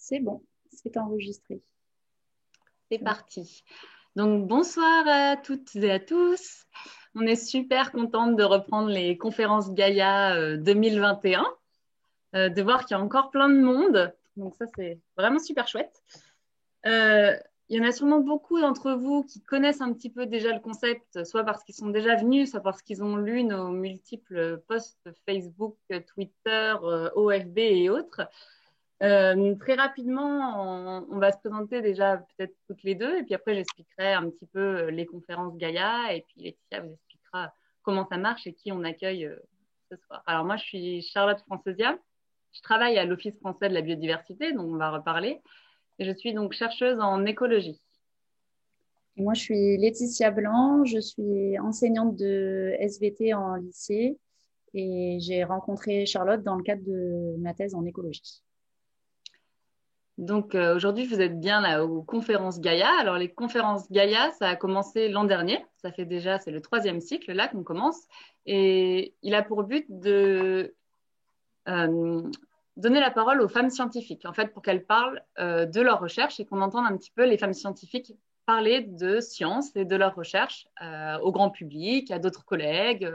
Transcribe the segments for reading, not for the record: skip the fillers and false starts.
C'est bon, c'est enregistré. C'est parti. Donc, bonsoir à toutes et à tous. On est super contente de reprendre les conférences Gaïa 2021, de voir qu'il y a encore plein de monde. Donc, ça, c'est vraiment super chouette. Il y en a sûrement beaucoup d'entre vous qui connaissent un petit peu déjà le concept, soit parce qu'ils sont déjà venus, soit parce qu'ils ont lu nos multiples posts Facebook, Twitter, OFB et autres. Très rapidement, on va se présenter déjà peut-être toutes les deux, et puis après j'expliquerai un petit peu les conférences Gaïa, et puis Laetitia vous expliquera comment ça marche et qui on accueille ce soir. Alors moi, je suis Charlotte Francesia, je travaille à l'Office français de la biodiversité, donc on va reparler, et je suis donc chercheuse en écologie. Et moi, je suis Laetitia Blanc, je suis enseignante de SVT en lycée et j'ai rencontré Charlotte dans le cadre de ma thèse en écologie. Donc aujourd'hui, vous êtes bien là aux conférences Gaïa. Alors les conférences Gaïa, ça a commencé l'an dernier. Ça fait déjà, c'est le 3e cycle là qu'on commence. Et il a pour but de euh, donner la parole aux femmes scientifiques, en fait, pour qu'elles parlent de leurs recherches et qu'on entende un petit peu les femmes scientifiques parler de science et de leurs recherches au grand public, à d'autres collègues,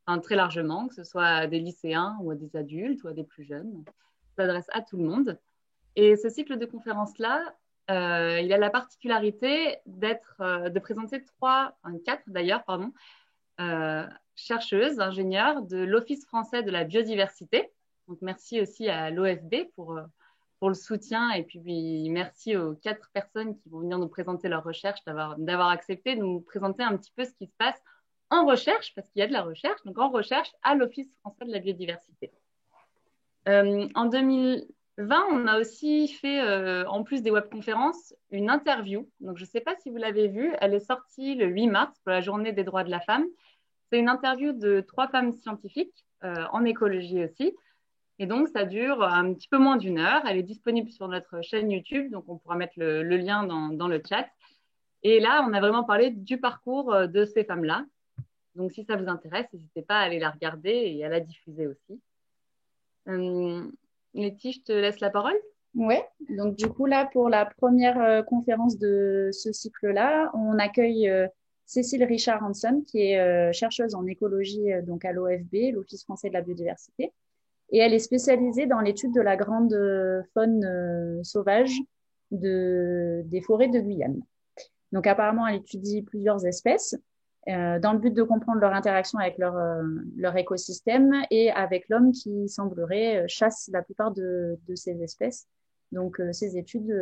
enfin, très largement, que ce soit à des lycéens ou à des adultes ou à des plus jeunes. Ça s'adresse à tout le monde. Et ce cycle de conférences-là, il a la particularité de présenter quatre d'ailleurs, pardon, chercheuses, ingénieurs de l'Office français de la biodiversité. Donc merci aussi à l'OFB pour le soutien et puis merci aux 4 personnes qui vont venir nous présenter leurs recherches, d'avoir accepté de nous présenter un petit peu ce qui se passe en recherche, parce qu'il y a de la recherche, donc en recherche à l'Office français de la biodiversité. En 2020, on a aussi fait, en plus des webconférences, une interview. Donc, je ne sais pas si vous l'avez vue, elle est sortie le 8 mars pour la journée des droits de la femme. C'est une interview de 3 femmes scientifiques, en écologie aussi. Et donc, ça dure un petit peu moins d'1 heure. Elle est disponible sur notre chaîne YouTube, donc on pourra mettre le lien dans le chat. Et là, on a vraiment parlé du parcours de ces femmes-là. Donc, si ça vous intéresse, n'hésitez pas à aller la regarder et à la diffuser aussi. Letty, je te laisse la parole. Ouais, donc du coup, là, pour la première conférence de ce cycle-là, on accueille Cécile Richard-Hanson, qui est chercheuse en écologie donc à l'OFB, l'Office français de la biodiversité. Et elle est spécialisée dans l'étude de la grande faune sauvage des forêts de Guyane. Donc apparemment, elle étudie plusieurs espèces dans le but de comprendre leur interaction avec leur écosystème et avec l'homme qui semblerait chasse la plupart de ces espèces. Donc ces études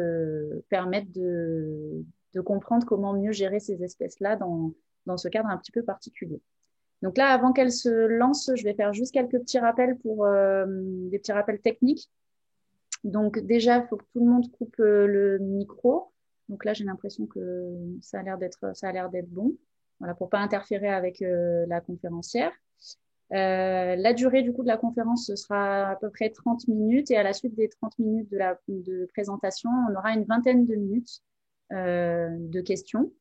permettent de comprendre comment mieux gérer ces espèces-là dans ce cadre un petit peu particulier. Donc là, avant qu'elle se lance, je vais faire juste quelques petits rappels pour des petits rappels techniques. Donc déjà, il faut que tout le monde coupe le micro. Donc là, j'ai l'impression que ça a l'air d'être bon. Voilà, pour pas interférer avec la conférencière. La durée du coup de la conférence, ce sera à peu près 30 minutes et à la suite des 30 minutes de présentation, on aura une vingtaine de minutes de questions.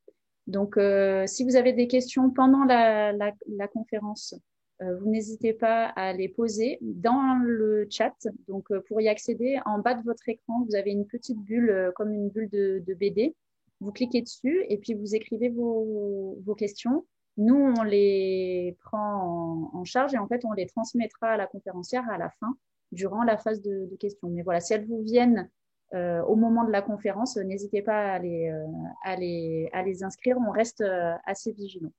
Donc, si vous avez des questions pendant la conférence, vous n'hésitez pas à les poser dans le chat. Donc, pour y accéder, en bas de votre écran, vous avez une petite bulle, comme une bulle de BD. Vous cliquez dessus et puis vous écrivez vos questions. Nous, on les prend en charge et en fait, on les transmettra à la conférencière à la fin, durant la phase de questions. Mais voilà, si elles vous viennent au moment de la conférence, n'hésitez pas à les inscrire. On reste assez vigilants.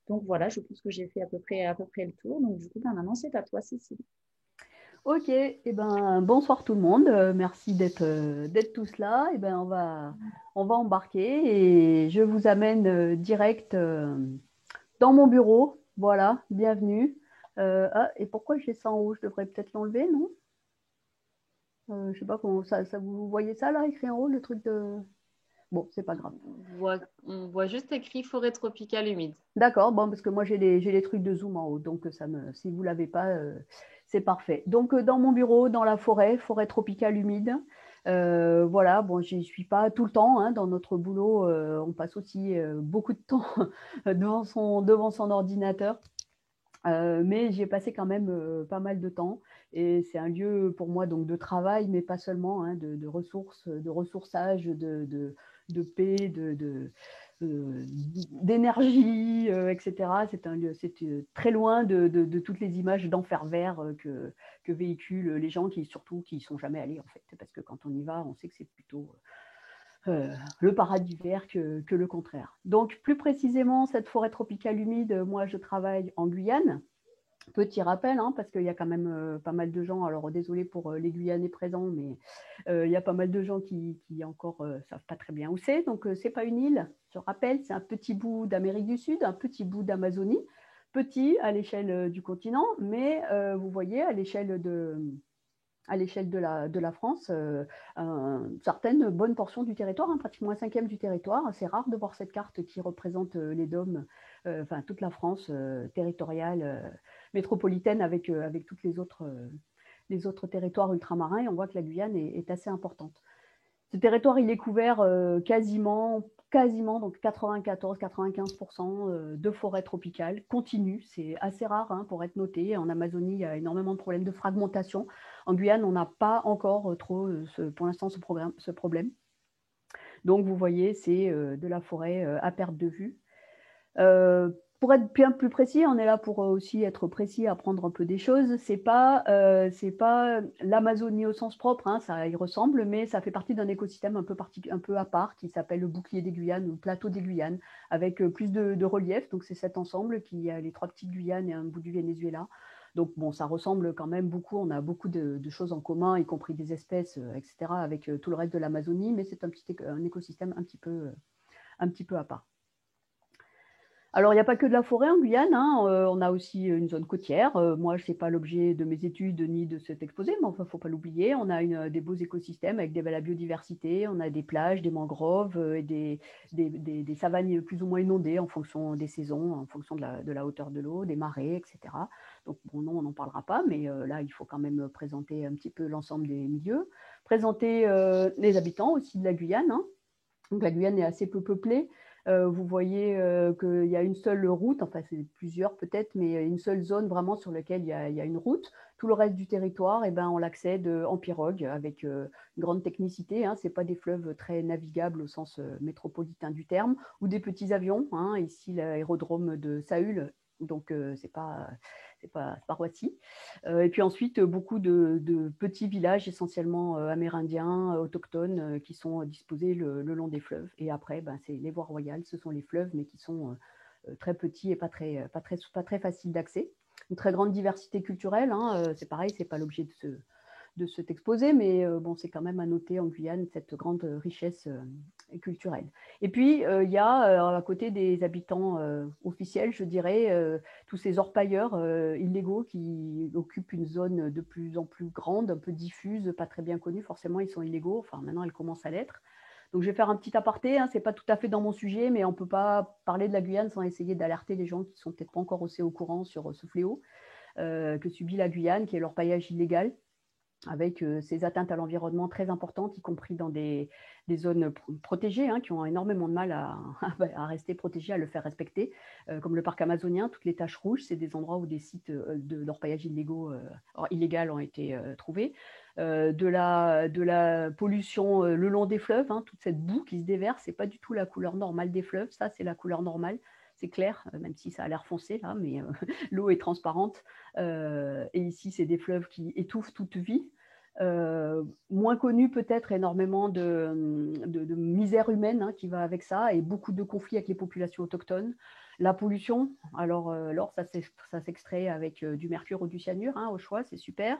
Donc voilà, je pense que j'ai fait à peu près le tour. Donc du coup, maintenant, c'est à toi, Cécile. Ok, bonsoir tout le monde. Merci d'être tous là. On va embarquer et je vous amène direct dans mon bureau. Voilà, bienvenue. Et pourquoi j'ai ça en haut? Je devrais peut-être l'enlever, non? Je ne sais pas comment ça, vous voyez ça là, écrit en haut, le truc de... Bon, c'est pas grave. On voit juste écrit forêt tropicale humide. D'accord, bon, parce que moi j'ai les trucs de zoom en haut, donc si vous ne l'avez pas, c'est parfait. Donc dans mon bureau, dans la forêt tropicale humide, voilà, bon, je n'y suis pas tout le temps, hein, dans notre boulot, on passe aussi beaucoup de temps devant son ordinateur. Mais j'y ai passé quand même pas mal de temps Et c'est un lieu pour moi donc de travail, mais pas seulement, hein, de ressources, de ressourçage, de paix, d'énergie, etc. C'est un lieu, c'est très loin de toutes les images d'enfer vert que véhiculent les gens qui surtout qui y sont jamais allés en fait, parce que quand on y va, on sait que c'est plutôt le paradis vert que le contraire. Donc plus précisément, cette forêt tropicale humide, moi je travaille en Guyane. Petit rappel, hein, parce qu'il y a quand même pas mal de gens, alors désolé pour les Guyanais présents, mais il y a pas mal de gens qui encore ne savent pas très bien où c'est. Donc, ce n'est pas une île, je rappelle, c'est un petit bout d'Amérique du Sud, un petit bout d'Amazonie, petit à l'échelle du continent, mais vous voyez, à l'échelle de la France, une certaine bonne portion du territoire, hein, pratiquement un cinquième du territoire. C'est rare de voir cette carte qui représente les DOM, enfin toute la France territoriale, métropolitaine avec tous les autres territoires ultramarins. Et on voit que la Guyane est assez importante. Ce territoire, il est couvert quasiment, donc 94-95% de forêt tropicale continue. C'est assez rare, hein, pour être noté. En Amazonie, il y a énormément de problèmes de fragmentation. En Guyane, on n'a pas encore trop, pour l'instant, ce problème. Donc, vous voyez, c'est de la forêt à perte de vue. Pour être bien plus précis, on est là pour aussi être précis, apprendre un peu des choses. C'est pas l'Amazonie au sens propre, hein, ça y ressemble, mais ça fait partie d'un écosystème un peu à part qui s'appelle le bouclier des Guyanes ou le plateau des Guyanes, avec plus de relief. Donc c'est cet ensemble qui a les 3 petites Guyanes et un bout du Venezuela. Donc bon, ça ressemble quand même beaucoup. On a beaucoup de choses en commun, y compris des espèces, etc., avec tout le reste de l'Amazonie, mais c'est un écosystème un petit peu à part. Alors, il n'y a pas que de la forêt en Guyane, hein. On a aussi une zone côtière. Moi, ce n'est pas l'objet de mes études ni de cet exposé, mais enfin, il ne faut pas l'oublier. On a des beaux écosystèmes avec de la biodiversité. On a des plages, des mangroves, et des savanes plus ou moins inondées en fonction des saisons, en fonction de la hauteur de l'eau, des marées, etc. Donc, bon, non, on n'en parlera pas, mais là, il faut quand même présenter un petit peu l'ensemble des milieux. Présenter les habitants aussi de la Guyane, hein. Donc, la Guyane est assez peu peuplée. Vous voyez qu'il y a une seule route, enfin c'est plusieurs peut-être, mais une seule zone vraiment sur laquelle il y a une route. Tout le reste du territoire, eh ben, on l'accède en pirogue avec une grande technicité, hein. Ce n'est pas des fleuves très navigables au sens métropolitain du terme, ou des petits avions, hein. Ici, l'aérodrome de Saül, donc c'est pas Roissy. Et puis ensuite, beaucoup de petits villages essentiellement amérindiens, autochtones, qui sont disposés le long des fleuves. Et après, ben, c'est les voies royales, ce sont les fleuves, mais qui sont très petits et pas très faciles d'accès. Une très grande diversité culturelle, hein, c'est pareil, c'est pas l'objet de cet exposé, mais bon, c'est quand même à noter en Guyane cette grande richesse culturelle. Et puis, il y a à côté des habitants officiels, je dirais, tous ces orpailleurs illégaux qui occupent une zone de plus en plus grande, un peu diffuse, pas très bien connue. Forcément, ils sont illégaux. Enfin, maintenant, ils commencent à l'être. Donc, je vais faire un petit aparté, hein, ce n'est pas tout à fait dans mon sujet, mais on ne peut pas parler de la Guyane sans essayer d'alerter les gens qui ne sont peut-être pas encore aussi au courant sur ce fléau que subit la Guyane, qui est l'orpaillage illégal, avec ces atteintes à l'environnement très importantes, y compris dans des zones protégées, hein, qui ont énormément de mal à rester protégées, à le faire respecter, comme le parc amazonien. Toutes les taches rouges, c'est des endroits où des sites d'orpaillage illégal ont été trouvés. De la pollution le long des fleuves, hein, toute cette boue qui se déverse, ce n'est pas du tout la couleur normale des fleuves, ça c'est la couleur normale. C'est clair, même si ça a l'air foncé là, mais l'eau est transparente. Et ici, c'est des fleuves qui étouffent toute vie. Moins connu peut-être, énormément de misère humaine, hein, qui va avec ça, et beaucoup de conflits avec les populations autochtones. La pollution, alors l'or, ça s'extrait avec du mercure ou du cyanure, hein, au choix, c'est super.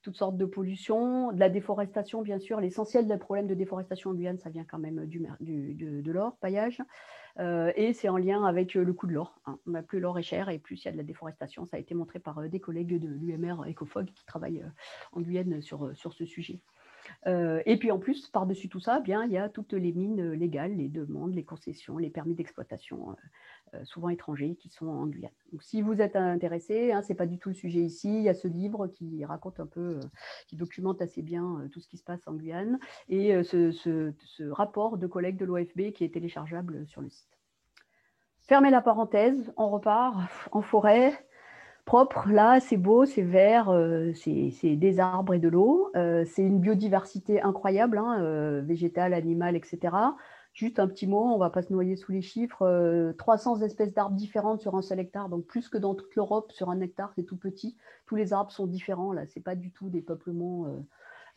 Toutes sortes de pollution, de la déforestation, bien sûr. L'essentiel des problèmes de déforestation en Guyane, ça vient quand même de l'or, paillage. Et c'est en lien avec le coût de l'or, hein. Plus l'or est cher et plus il y a de la déforestation. Ça a été montré par des collègues de l'UMR Ecofog qui travaillent en Guyane sur ce sujet. Et puis en plus, par-dessus tout ça, bien, il y a toutes les mines légales, les demandes, les concessions, les permis d'exploitation, souvent étrangers, qui sont en Guyane. Donc si vous êtes intéressé, hein, ce n'est pas du tout le sujet ici, il y a ce livre qui raconte un peu, qui documente assez bien tout ce qui se passe en Guyane, et ce rapport de collègues de l'OFB qui est téléchargeable sur le site. Fermez la parenthèse, on repart en forêt. propre. Là, c'est beau, c'est vert, c'est des arbres et de l'eau. C'est une biodiversité incroyable, hein, végétale, animale, etc. Juste un petit mot, on ne va pas se noyer sous les chiffres. 300 espèces d'arbres différentes sur un seul hectare, donc plus que dans toute l'Europe sur un hectare, c'est tout petit. Tous les arbres sont différents. Là, c'est pas du tout des peuplements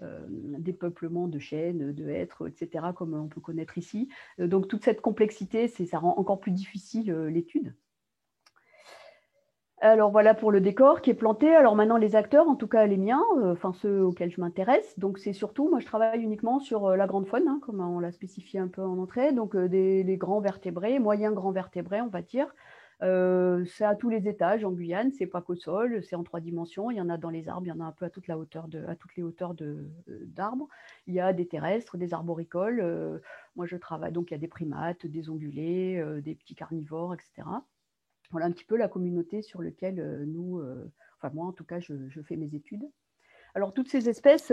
de chênes, de hêtres, etc., comme on peut connaître ici. Donc toute cette complexité, ça rend encore plus difficile l'étude. Alors voilà pour le décor qui est planté. Alors maintenant les acteurs, en tout cas les miens, enfin ceux auxquels je m'intéresse. Donc c'est surtout, moi je travaille uniquement sur la grande faune, hein, comme on l'a spécifié un peu en entrée. Donc les grands vertébrés, moyens grands vertébrés, on va dire. C'est à tous les étages en Guyane, c'est pas qu'au sol, c'est en 3 dimensions. Il y en a dans les arbres, il y en a un peu à toutes les hauteurs d'arbres. Il y a des terrestres, des arboricoles. Moi je travaille, donc il y a des primates, des ongulés, des petits carnivores, etc. Voilà un petit peu la communauté sur laquelle enfin moi en tout cas, je fais mes études. Alors toutes ces espèces,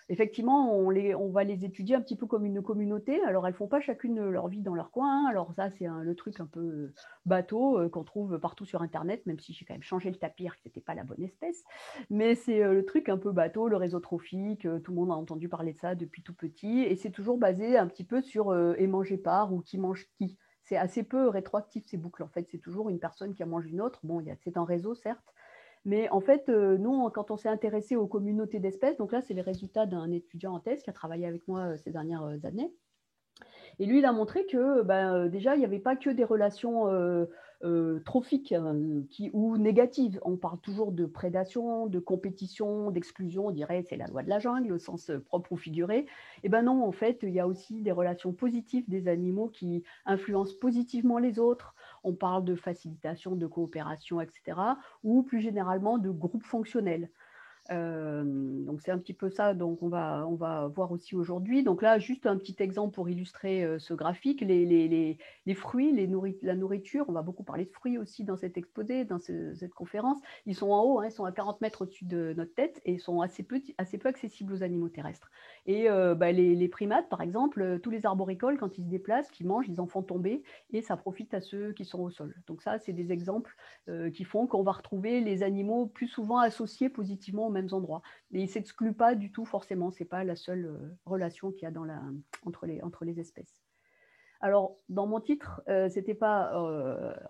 effectivement, on va les étudier un petit peu comme une communauté. Alors elles ne font pas chacune leur vie dans leur coin, hein. Alors ça, c'est le truc un peu bateau qu'on trouve partout sur Internet, même si j'ai quand même changé le tapis, que ce n'était pas la bonne espèce. Mais c'est le truc un peu bateau, le réseau trophique, tout le monde a entendu parler de ça depuis tout petit. Et c'est toujours basé un petit peu sur et manger par ou qui mange qui. C'est assez peu rétroactif ces boucles. En fait, c'est toujours une personne qui a mangé une autre. Bon, c'est un réseau, certes. Mais en fait, nous, quand on s'est intéressé aux communautés d'espèces, donc là, c'est les résultats d'un étudiant en thèse qui a travaillé avec moi ces dernières années. Et lui, il a montré que déjà, il n'y avait pas que des relations trophiques ou négatives. On parle toujours de prédation, de compétition, d'exclusion. On dirait c'est la loi de la jungle au sens propre ou figuré. Et ben non, en fait, il y a aussi des relations positives des animaux qui influencent positivement les autres. On parle de facilitation, de coopération, etc. Ou plus généralement de groupes fonctionnels. Donc c'est un petit peu ça donc on va voir aussi aujourd'hui. Donc là, juste un petit exemple pour illustrer ce graphique, les fruits, la nourriture, on va beaucoup parler de fruits aussi dans cet exposé, dans cette conférence. Ils sont en haut, hein, ils sont à 40 mètres au-dessus de notre tête et ils sont assez peu accessibles aux animaux terrestres. Et les primates, par exemple, tous les arboricoles, quand ils se déplacent, qu'ils mangent, ils en font tomber et ça profite à ceux qui sont au sol. Donc ça, c'est des exemples qui font qu'on va retrouver les animaux plus souvent associés positivement aux mêmes endroits. Et ils ne s'excluent pas du tout forcément, ce n'est pas la seule relation qu'il y a entre les espèces. Alors, dans mon titre, ce n'était pas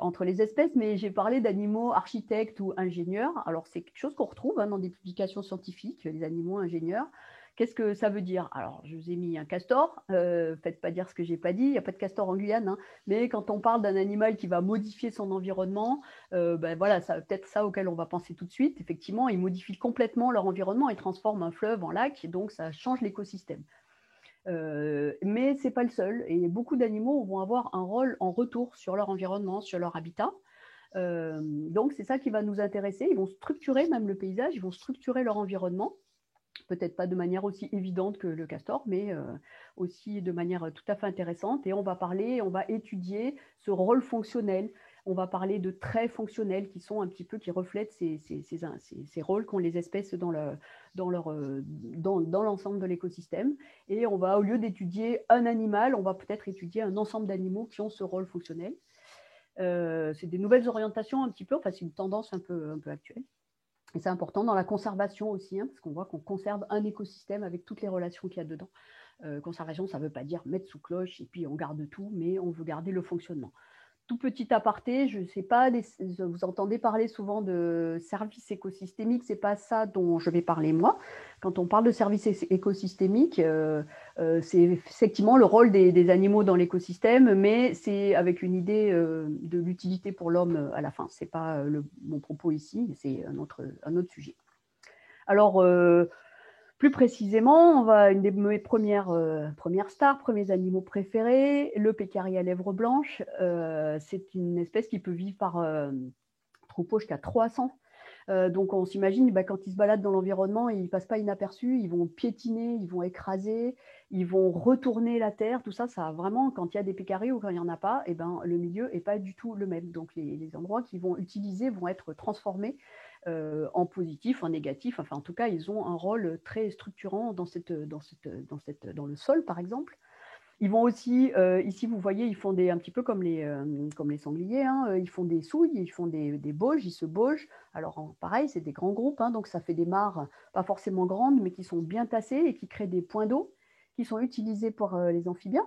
entre les espèces, mais j'ai parlé d'animaux architectes ou ingénieurs. Alors, c'est quelque chose qu'on retrouve dans des publications scientifiques, les animaux ingénieurs. Qu'est-ce que ça veut dire? Alors, je vous ai mis un castor. Faites pas dire ce que j'ai pas dit. Il n'y a pas de castor en Guyane, hein. Mais quand on parle d'un animal qui va modifier son environnement, voilà, c'est peut-être ça auquel on va penser tout de suite. Effectivement, ils modifient complètement leur environnement. Ils transforment un fleuve en lac, et donc ça change l'écosystème. Mais ce n'est pas le seul. Et beaucoup d'animaux vont avoir un rôle en retour sur leur environnement, sur leur habitat. Donc, c'est ça qui va nous intéresser. Ils vont structurer même le paysage, ils vont structurer leur environnement. Peut-être pas de manière aussi évidente que le castor, mais aussi de manière tout à fait intéressante. Et on va étudier ce rôle fonctionnel. On va parler de traits fonctionnels qui sont un petit peu, qui reflètent ces rôles qu'ont les espèces dans l'ensemble de l'écosystème. Et on va, au lieu d'étudier un animal, on va peut-être étudier un ensemble d'animaux qui ont ce rôle fonctionnel. C'est des nouvelles orientations un petit peu, enfin c'est une tendance un peu actuelle. Et c'est important dans la conservation aussi, hein, parce qu'on voit qu'on conserve un écosystème avec toutes les relations qu'il y a dedans. Conservation, ça ne veut pas dire mettre sous cloche et puis on garde tout, mais on veut garder le fonctionnement. Tout petit aparté, je ne sais pas, vous entendez parler souvent de services écosystémiques, ce n'est pas ça dont je vais parler moi. Quand on parle de services écosystémiques, c'est effectivement le rôle des animaux dans l'écosystème, mais c'est avec une idée de l'utilité pour l'homme à la fin. Ce n'est pas mon propos ici, c'est un autre sujet. Alors, plus précisément, une des mes premières stars, premiers animaux préférés, le pécari à lèvres blanches. C'est une espèce qui peut vivre par troupeau jusqu'à 300. Donc on s'imagine, quand ils se baladent dans l'environnement, ils ne passent pas inaperçus, ils vont piétiner, ils vont écraser, ils vont retourner la terre, tout ça, ça vraiment, quand il y a des pécaris ou quand il n'y en a pas, le milieu n'est pas du tout le même. Donc les endroits qu'ils vont utiliser vont être transformés en positif, en négatif. Enfin, en tout cas, ils ont un rôle très structurant dans le sol, par exemple. Ils vont aussi, ici vous voyez, ils font un petit peu comme les sangliers, hein, ils font des souilles, ils font des bauges, ils se baugent. Alors pareil, c'est des grands groupes, hein, donc ça fait des mares pas forcément grandes, mais qui sont bien tassées et qui créent des points d'eau qui sont utilisés pour les amphibiens.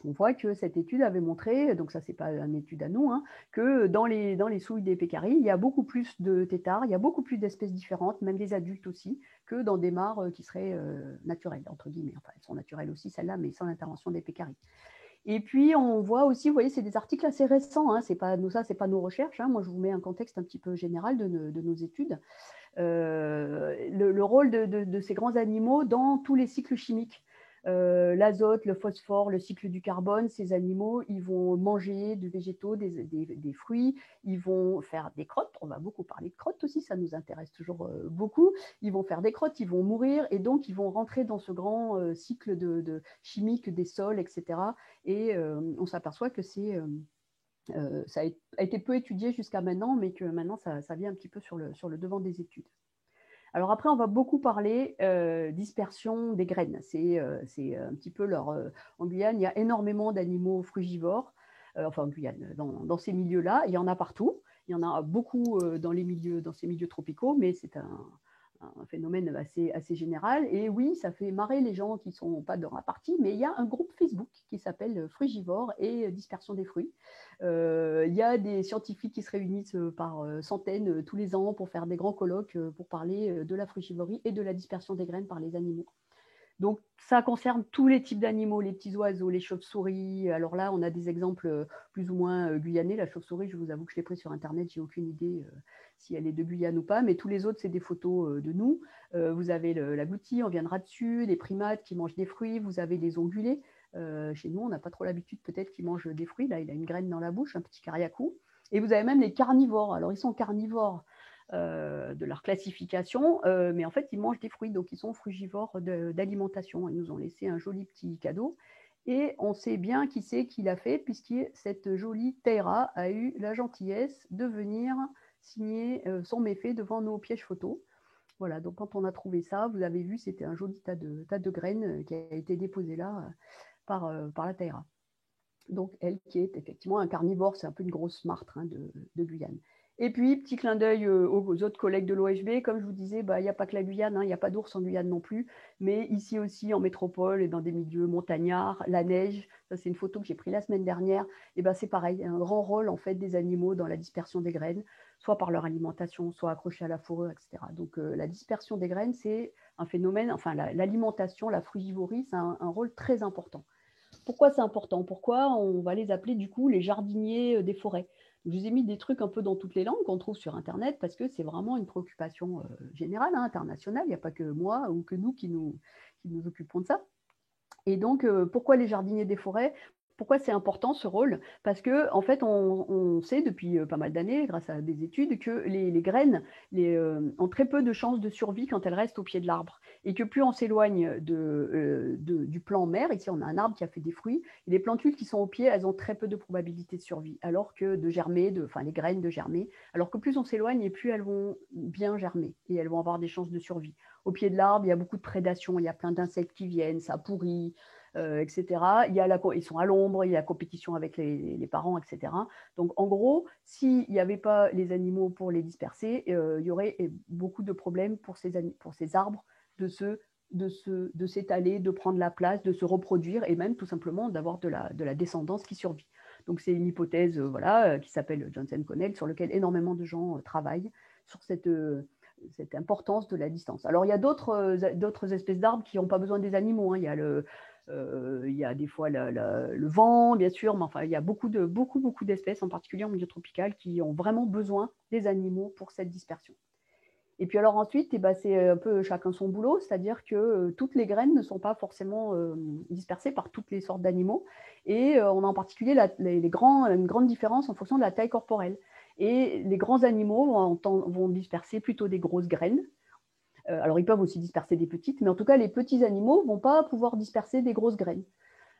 On voit que cette étude avait montré, donc ça c'est pas une étude à nous, hein, que dans les souilles des pécaris, il y a beaucoup plus de têtards, il y a beaucoup plus d'espèces différentes, même des adultes aussi, que dans des mares qui seraient naturelles, entre guillemets. Enfin, elles sont naturelles aussi, celles-là, mais sans l'intervention des pécaris. Et puis, on voit aussi, vous voyez, c'est des articles assez récents, hein, c'est pas nos recherches, hein, moi je vous mets un contexte un petit peu général de nos études. Le rôle de ces grands animaux dans tous les cycles chimiques. L'azote, le phosphore, le cycle du carbone, ces animaux, ils vont manger des végétaux, des fruits, ils vont faire des crottes, on va beaucoup parler de crottes aussi, ça nous intéresse toujours beaucoup, ils vont faire des crottes, ils vont mourir, et donc ils vont rentrer dans ce grand cycle chimique des sols, etc. Et on s'aperçoit que ça a été peu étudié jusqu'à maintenant, mais que maintenant ça vient un petit peu sur le devant des études. Alors après, on va beaucoup parler dispersion des graines. C'est un petit peu en Guyane, il y a énormément d'animaux frugivores. Enfin, en Guyane, dans ces milieux-là, il y en a partout. Il y en a beaucoup dans ces milieux tropicaux, mais c'est un phénomène assez général. Et oui, ça fait marrer les gens qui ne sont pas dans la partie, mais il y a un groupe Facebook qui s'appelle Frugivore et Dispersion des fruits. Il y a des scientifiques qui se réunissent par centaines tous les ans pour faire des grands colloques pour parler de la frugivorie et de la dispersion des graines par les animaux. Donc, ça concerne tous les types d'animaux, les petits oiseaux, les chauves-souris. Alors là, on a des exemples plus ou moins guyanais. La chauve-souris, je vous avoue que je l'ai prise sur Internet, j'ai aucune idée si elle est de Guyane ou pas, mais tous les autres, c'est des photos de nous. Vous avez l'agouti, on viendra dessus, les primates qui mangent des fruits, vous avez les ongulés. Chez nous, on n'a pas trop l'habitude peut-être qu'ils mangent des fruits. Là, il a une graine dans la bouche, un petit cariacou. Et vous avez même les carnivores. Alors, ils sont carnivores de leur classification, mais en fait, ils mangent des fruits, donc ils sont frugivores d'alimentation. Ils nous ont laissé un joli petit cadeau. Et on sait bien qui c'est qui l'a fait, puisque cette jolie Taira a eu la gentillesse de venir signer son méfait devant nos pièges photos. Voilà, donc quand on a trouvé ça, vous avez vu, c'était un joli tas de graines qui a été déposé là par la Taira. Donc, elle qui est effectivement un carnivore, c'est un peu une grosse martre de Guyane. Et puis, petit clin d'œil aux autres collègues de l'OFB, comme je vous disais, il n'y a pas que la Guyane, il n'y a pas d'ours en Guyane non plus, mais ici aussi en métropole et dans des milieux montagnards, la neige, ça c'est une photo que j'ai prise la semaine dernière, et c'est pareil, un grand rôle en fait des animaux dans la dispersion des graines, soit par leur alimentation, soit accrochés à la fourrure, etc. Donc la dispersion des graines, c'est un phénomène, enfin l'alimentation, la frugivorie, c'est un rôle très important. Pourquoi c'est important? Pourquoi on va les appeler du coup les jardiniers des forêts? Je vous ai mis des trucs un peu dans toutes les langues qu'on trouve sur Internet parce que c'est vraiment une préoccupation générale, internationale. Il n'y a pas que moi ou que nous qui nous occupons de ça. Et donc, pourquoi les jardiniers des forêts? Pourquoi c'est important ce rôle? Parce que en fait, on sait depuis pas mal d'années, grâce à des études, que les graines ont très peu de chances de survie quand elles restent au pied de l'arbre. Et que plus on s'éloigne du plan mère, ici on a un arbre qui a fait des fruits, et les plantules qui sont au pied, elles ont très peu de probabilité de survie, alors que de germer, les graines de germer, alors que plus on s'éloigne et plus elles vont bien germer, et elles vont avoir des chances de survie. Au pied de l'arbre, il y a beaucoup de prédation, il y a plein d'insectes qui viennent, ça pourrit, etc. Ils sont à l'ombre, il y a la compétition avec les parents, etc. Donc, en gros, s'il n'y avait pas les animaux pour les disperser, il y aurait beaucoup de problèmes pour ces arbres de s'étaler, de prendre la place, de se reproduire et même tout simplement d'avoir de la descendance qui survit. Donc, c'est une hypothèse qui s'appelle Johnson-Connell, sur laquelle énormément de gens travaillent, sur cette importance de la distance. Alors, il y a d'autres espèces d'arbres qui n'ont pas besoin des animaux. Hein. Il y a des fois le vent, bien sûr, mais enfin, il y a beaucoup d'espèces, en particulier en milieu tropical, qui ont vraiment besoin des animaux pour cette dispersion. Et puis alors ensuite, c'est un peu chacun son boulot, c'est-à-dire que toutes les graines ne sont pas forcément dispersées par toutes les sortes d'animaux. Et on a en particulier une grande différence en fonction de la taille corporelle. Et les grands animaux vont disperser plutôt des grosses graines. Alors, ils peuvent aussi disperser des petites, mais en tout cas, les petits animaux ne vont pas pouvoir disperser des grosses graines.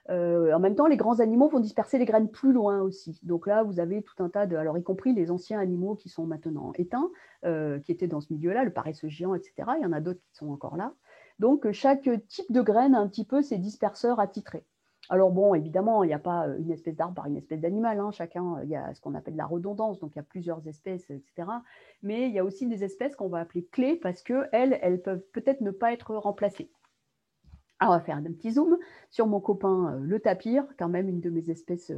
En même temps, les grands animaux vont disperser les graines plus loin aussi. Donc là, vous avez tout un tas alors y compris les anciens animaux qui sont maintenant éteints, qui étaient dans ce milieu-là, le paresseux géant, etc. Il y en a d'autres qui sont encore là. Donc, chaque type de graine a un petit peu ses disperseurs attitrés. Alors bon, évidemment, il n'y a pas une espèce d'arbre par une espèce d'animal. Hein. Chacun, il y a ce qu'on appelle la redondance, donc il y a plusieurs espèces, etc. Mais il y a aussi des espèces qu'on va appeler clés parce qu'elles peuvent peut-être ne pas être remplacées. Alors, on va faire un petit zoom sur mon copain le tapir, quand même une de mes espèces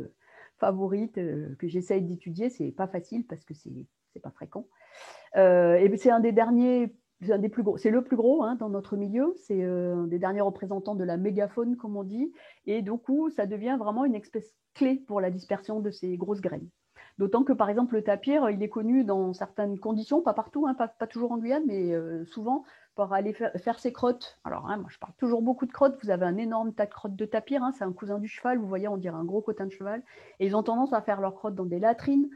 favorites que j'essaye d'étudier. C'est pas facile parce que c'est pas fréquent. Et c'est un des derniers, c'est un des plus gros, c'est le plus gros hein, dans notre milieu. C'est un des derniers représentants de la mégafaune, comme on dit. Et du coup, ça devient vraiment une espèce clé pour la dispersion de ces grosses graines. D'autant que, par exemple, le tapir, il est connu dans certaines conditions, pas partout, hein, pas toujours en Guyane, mais souvent pour aller faire ses crottes. Alors, hein, moi, je parle toujours beaucoup de crottes. Vous avez un énorme tas de crottes de tapir. Hein, c'est un cousin du cheval. Vous voyez, on dirait un gros cotin de cheval. Et ils ont tendance à faire leurs crottes dans des latrines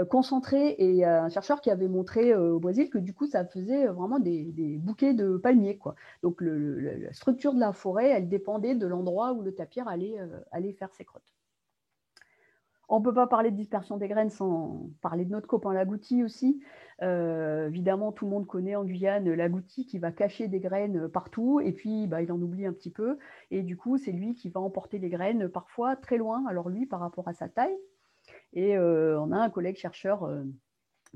concentrées. Et il y a un chercheur qui avait montré au Brésil que du coup, ça faisait vraiment des bouquets de palmiers, quoi. Donc, la structure de la forêt, elle dépendait de l'endroit où le tapir allait faire ses crottes. On ne peut pas parler de dispersion des graines sans parler de notre copain l'agouti aussi. Évidemment, tout le monde connaît en Guyane l'agouti qui va cacher des graines partout et puis il en oublie un petit peu. Et du coup, c'est lui qui va emporter les graines parfois très loin. Alors lui, par rapport à sa taille. Et on a un collègue chercheur,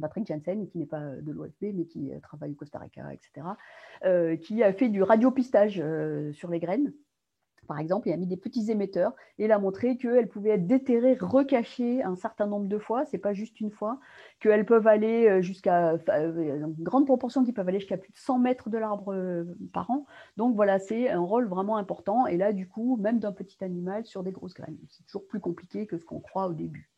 Patrick Janssen, qui n'est pas de l'OFB, mais qui travaille au Costa Rica, etc., qui a fait du radiopistage sur les graines. Par exemple, il a mis des petits émetteurs et il a montré qu'elles pouvaient être déterrées, recachées un certain nombre de fois, c'est pas juste une fois, qu'elles peuvent aller jusqu'à une grande proportion qui peuvent aller jusqu'à plus de 100 mètres de l'arbre par an. Donc voilà, c'est un rôle vraiment important. Et là, du coup, même d'un petit animal sur des grosses graines. C'est toujours plus compliqué que ce qu'on croit au début.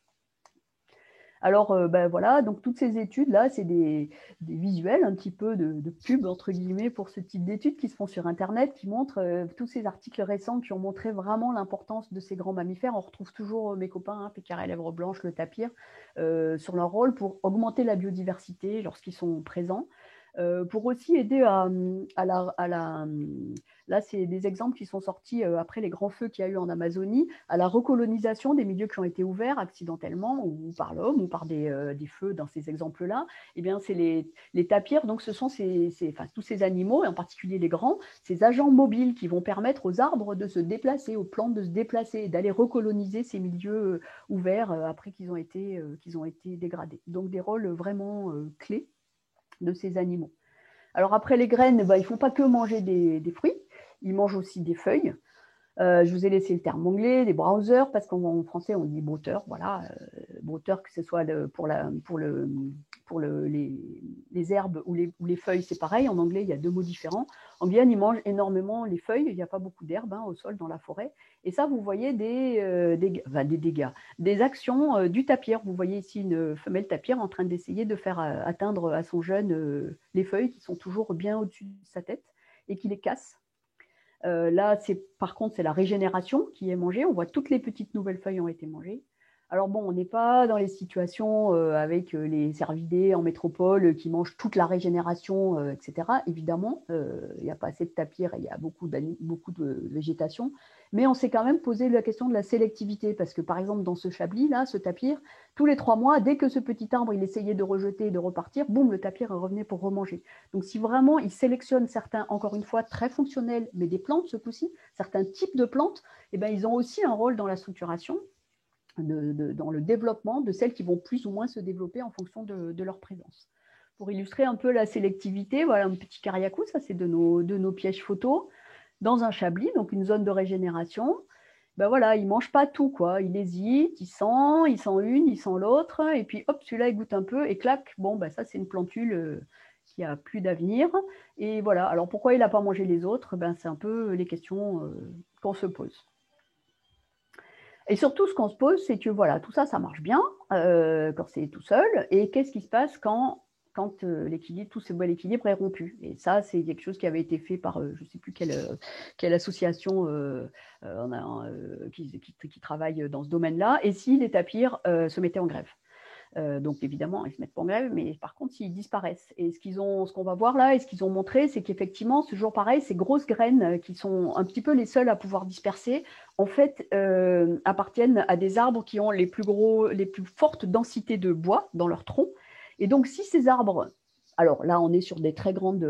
Alors, voilà, donc toutes ces études-là, c'est des visuels, un petit peu de pub, entre guillemets, pour ce type d'études qui se font sur Internet, qui montrent tous ces articles récents qui ont montré vraiment l'importance de ces grands mammifères. On retrouve toujours mes copains, hein, pécarets, lèvres blanches, le tapir, sur leur rôle pour augmenter la biodiversité lorsqu'ils sont présents. Pour aussi aider là, c'est des exemples qui sont sortis après les grands feux qu'il y a eu en Amazonie, à la recolonisation des milieux qui ont été ouverts accidentellement ou par l'homme ou par des feux dans ces exemples-là. Eh bien, c'est les tapirs. Donc, ce sont tous ces animaux, et en particulier les grands, ces agents mobiles qui vont permettre aux arbres de se déplacer, aux plantes de se déplacer et d'aller recoloniser ces milieux ouverts après qu'ils ont été dégradés. Donc, des rôles vraiment clés de ces animaux. Alors après les graines, ils ne font pas que manger des fruits, ils mangent aussi des feuilles. Je vous ai laissé le terme anglais, des browsers, parce qu'en français on dit brouteur, voilà, brouteur que ce soit pour les herbes ou les feuilles, c'est pareil. En anglais, il y a deux mots différents. En Guyane, ils mangent énormément les feuilles, il n'y a pas beaucoup d'herbes au sol dans la forêt. Et ça, vous voyez des dégâts, des actions du tapir. Vous voyez ici une femelle tapir en train d'essayer de faire atteindre à son jeune les feuilles qui sont toujours bien au-dessus de sa tête et qui les casse. Là, par contre, c'est la régénération qui est mangée. On voit toutes les petites nouvelles feuilles ont été mangées. Alors bon, on n'est pas dans les situations avec les cervidés en métropole qui mangent toute la régénération, etc. Évidemment, il n'y a pas assez de tapirs et il y a beaucoup de végétation. Mais on s'est quand même posé la question de la sélectivité parce que, par exemple, dans ce chablis-là, ce tapir, tous les 3 mois, dès que ce petit arbre, il essayait de rejeter et de repartir, boum, le tapir revenait pour remanger. Donc, si vraiment il sélectionne certains, encore une fois, très fonctionnels, mais des plantes, ce coup-ci, certains types de plantes, eh ben, ils ont aussi un rôle dans la structuration, dans le développement de celles qui vont plus ou moins se développer en fonction de leur présence. Pour illustrer un peu la sélectivité, voilà un petit cariacou, ça c'est de nos pièges photos, dans un chablis, donc une zone de régénération. Ben voilà, il ne mange pas tout, quoi. Il hésite, il sent une, il sent l'autre, et puis hop, celui-là, il goûte un peu, et clac, bon, ben ça, c'est une plantule qui a plus d'avenir. Et voilà, alors pourquoi il n'a pas mangé les autres? Ben, c'est un peu les questions qu'on se pose. Et surtout, ce qu'on se pose, c'est que voilà, tout ça, ça marche bien quand c'est tout seul, et qu'est-ce qui se passe quand tout ce bel équilibre est rompu. Et ça, c'est quelque chose qui avait été fait par, je ne sais plus quelle association qui travaille dans ce domaine-là, et si les tapirs se mettaient en grève. Donc évidemment, ils ne se mettent pas en grève, mais par contre, s'ils disparaissent. Et ce qu'on va voir là, et ce qu'ils ont montré, c'est qu'effectivement, ce jour pareil, ces grosses graines qui sont un petit peu les seules à pouvoir disperser, en fait, appartiennent à des arbres qui ont les plus fortes densités de bois dans leur tronc. Et donc, si ces arbres Alors là, on est sur des très grandes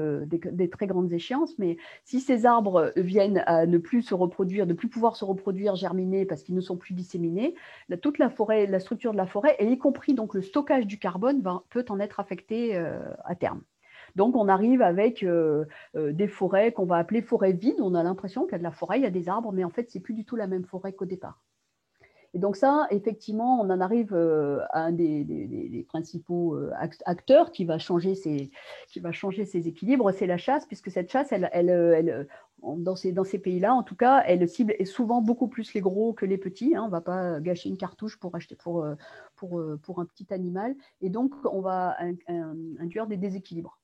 échéances, mais si ces arbres viennent à ne plus se reproduire, ne plus pouvoir se reproduire, germiner parce qu'ils ne sont plus disséminés, toute la forêt, la structure de la forêt, et y compris donc le stockage du carbone, peut en être affecté à terme. Donc, on arrive avec des forêts qu'on va appeler forêts vides. On a l'impression qu'il y a de la forêt, il y a des arbres, mais en fait, ce n'est plus du tout la même forêt qu'au départ. Et donc ça, effectivement, on en arrive à un des principaux acteurs qui va changer ces équilibres, c'est la chasse, puisque cette chasse, dans ces pays-là, en tout cas, elle cible souvent beaucoup plus les gros que les petits. On ne va pas gâcher une cartouche pour acheter pour un petit animal. Et donc, on va induire des déséquilibres.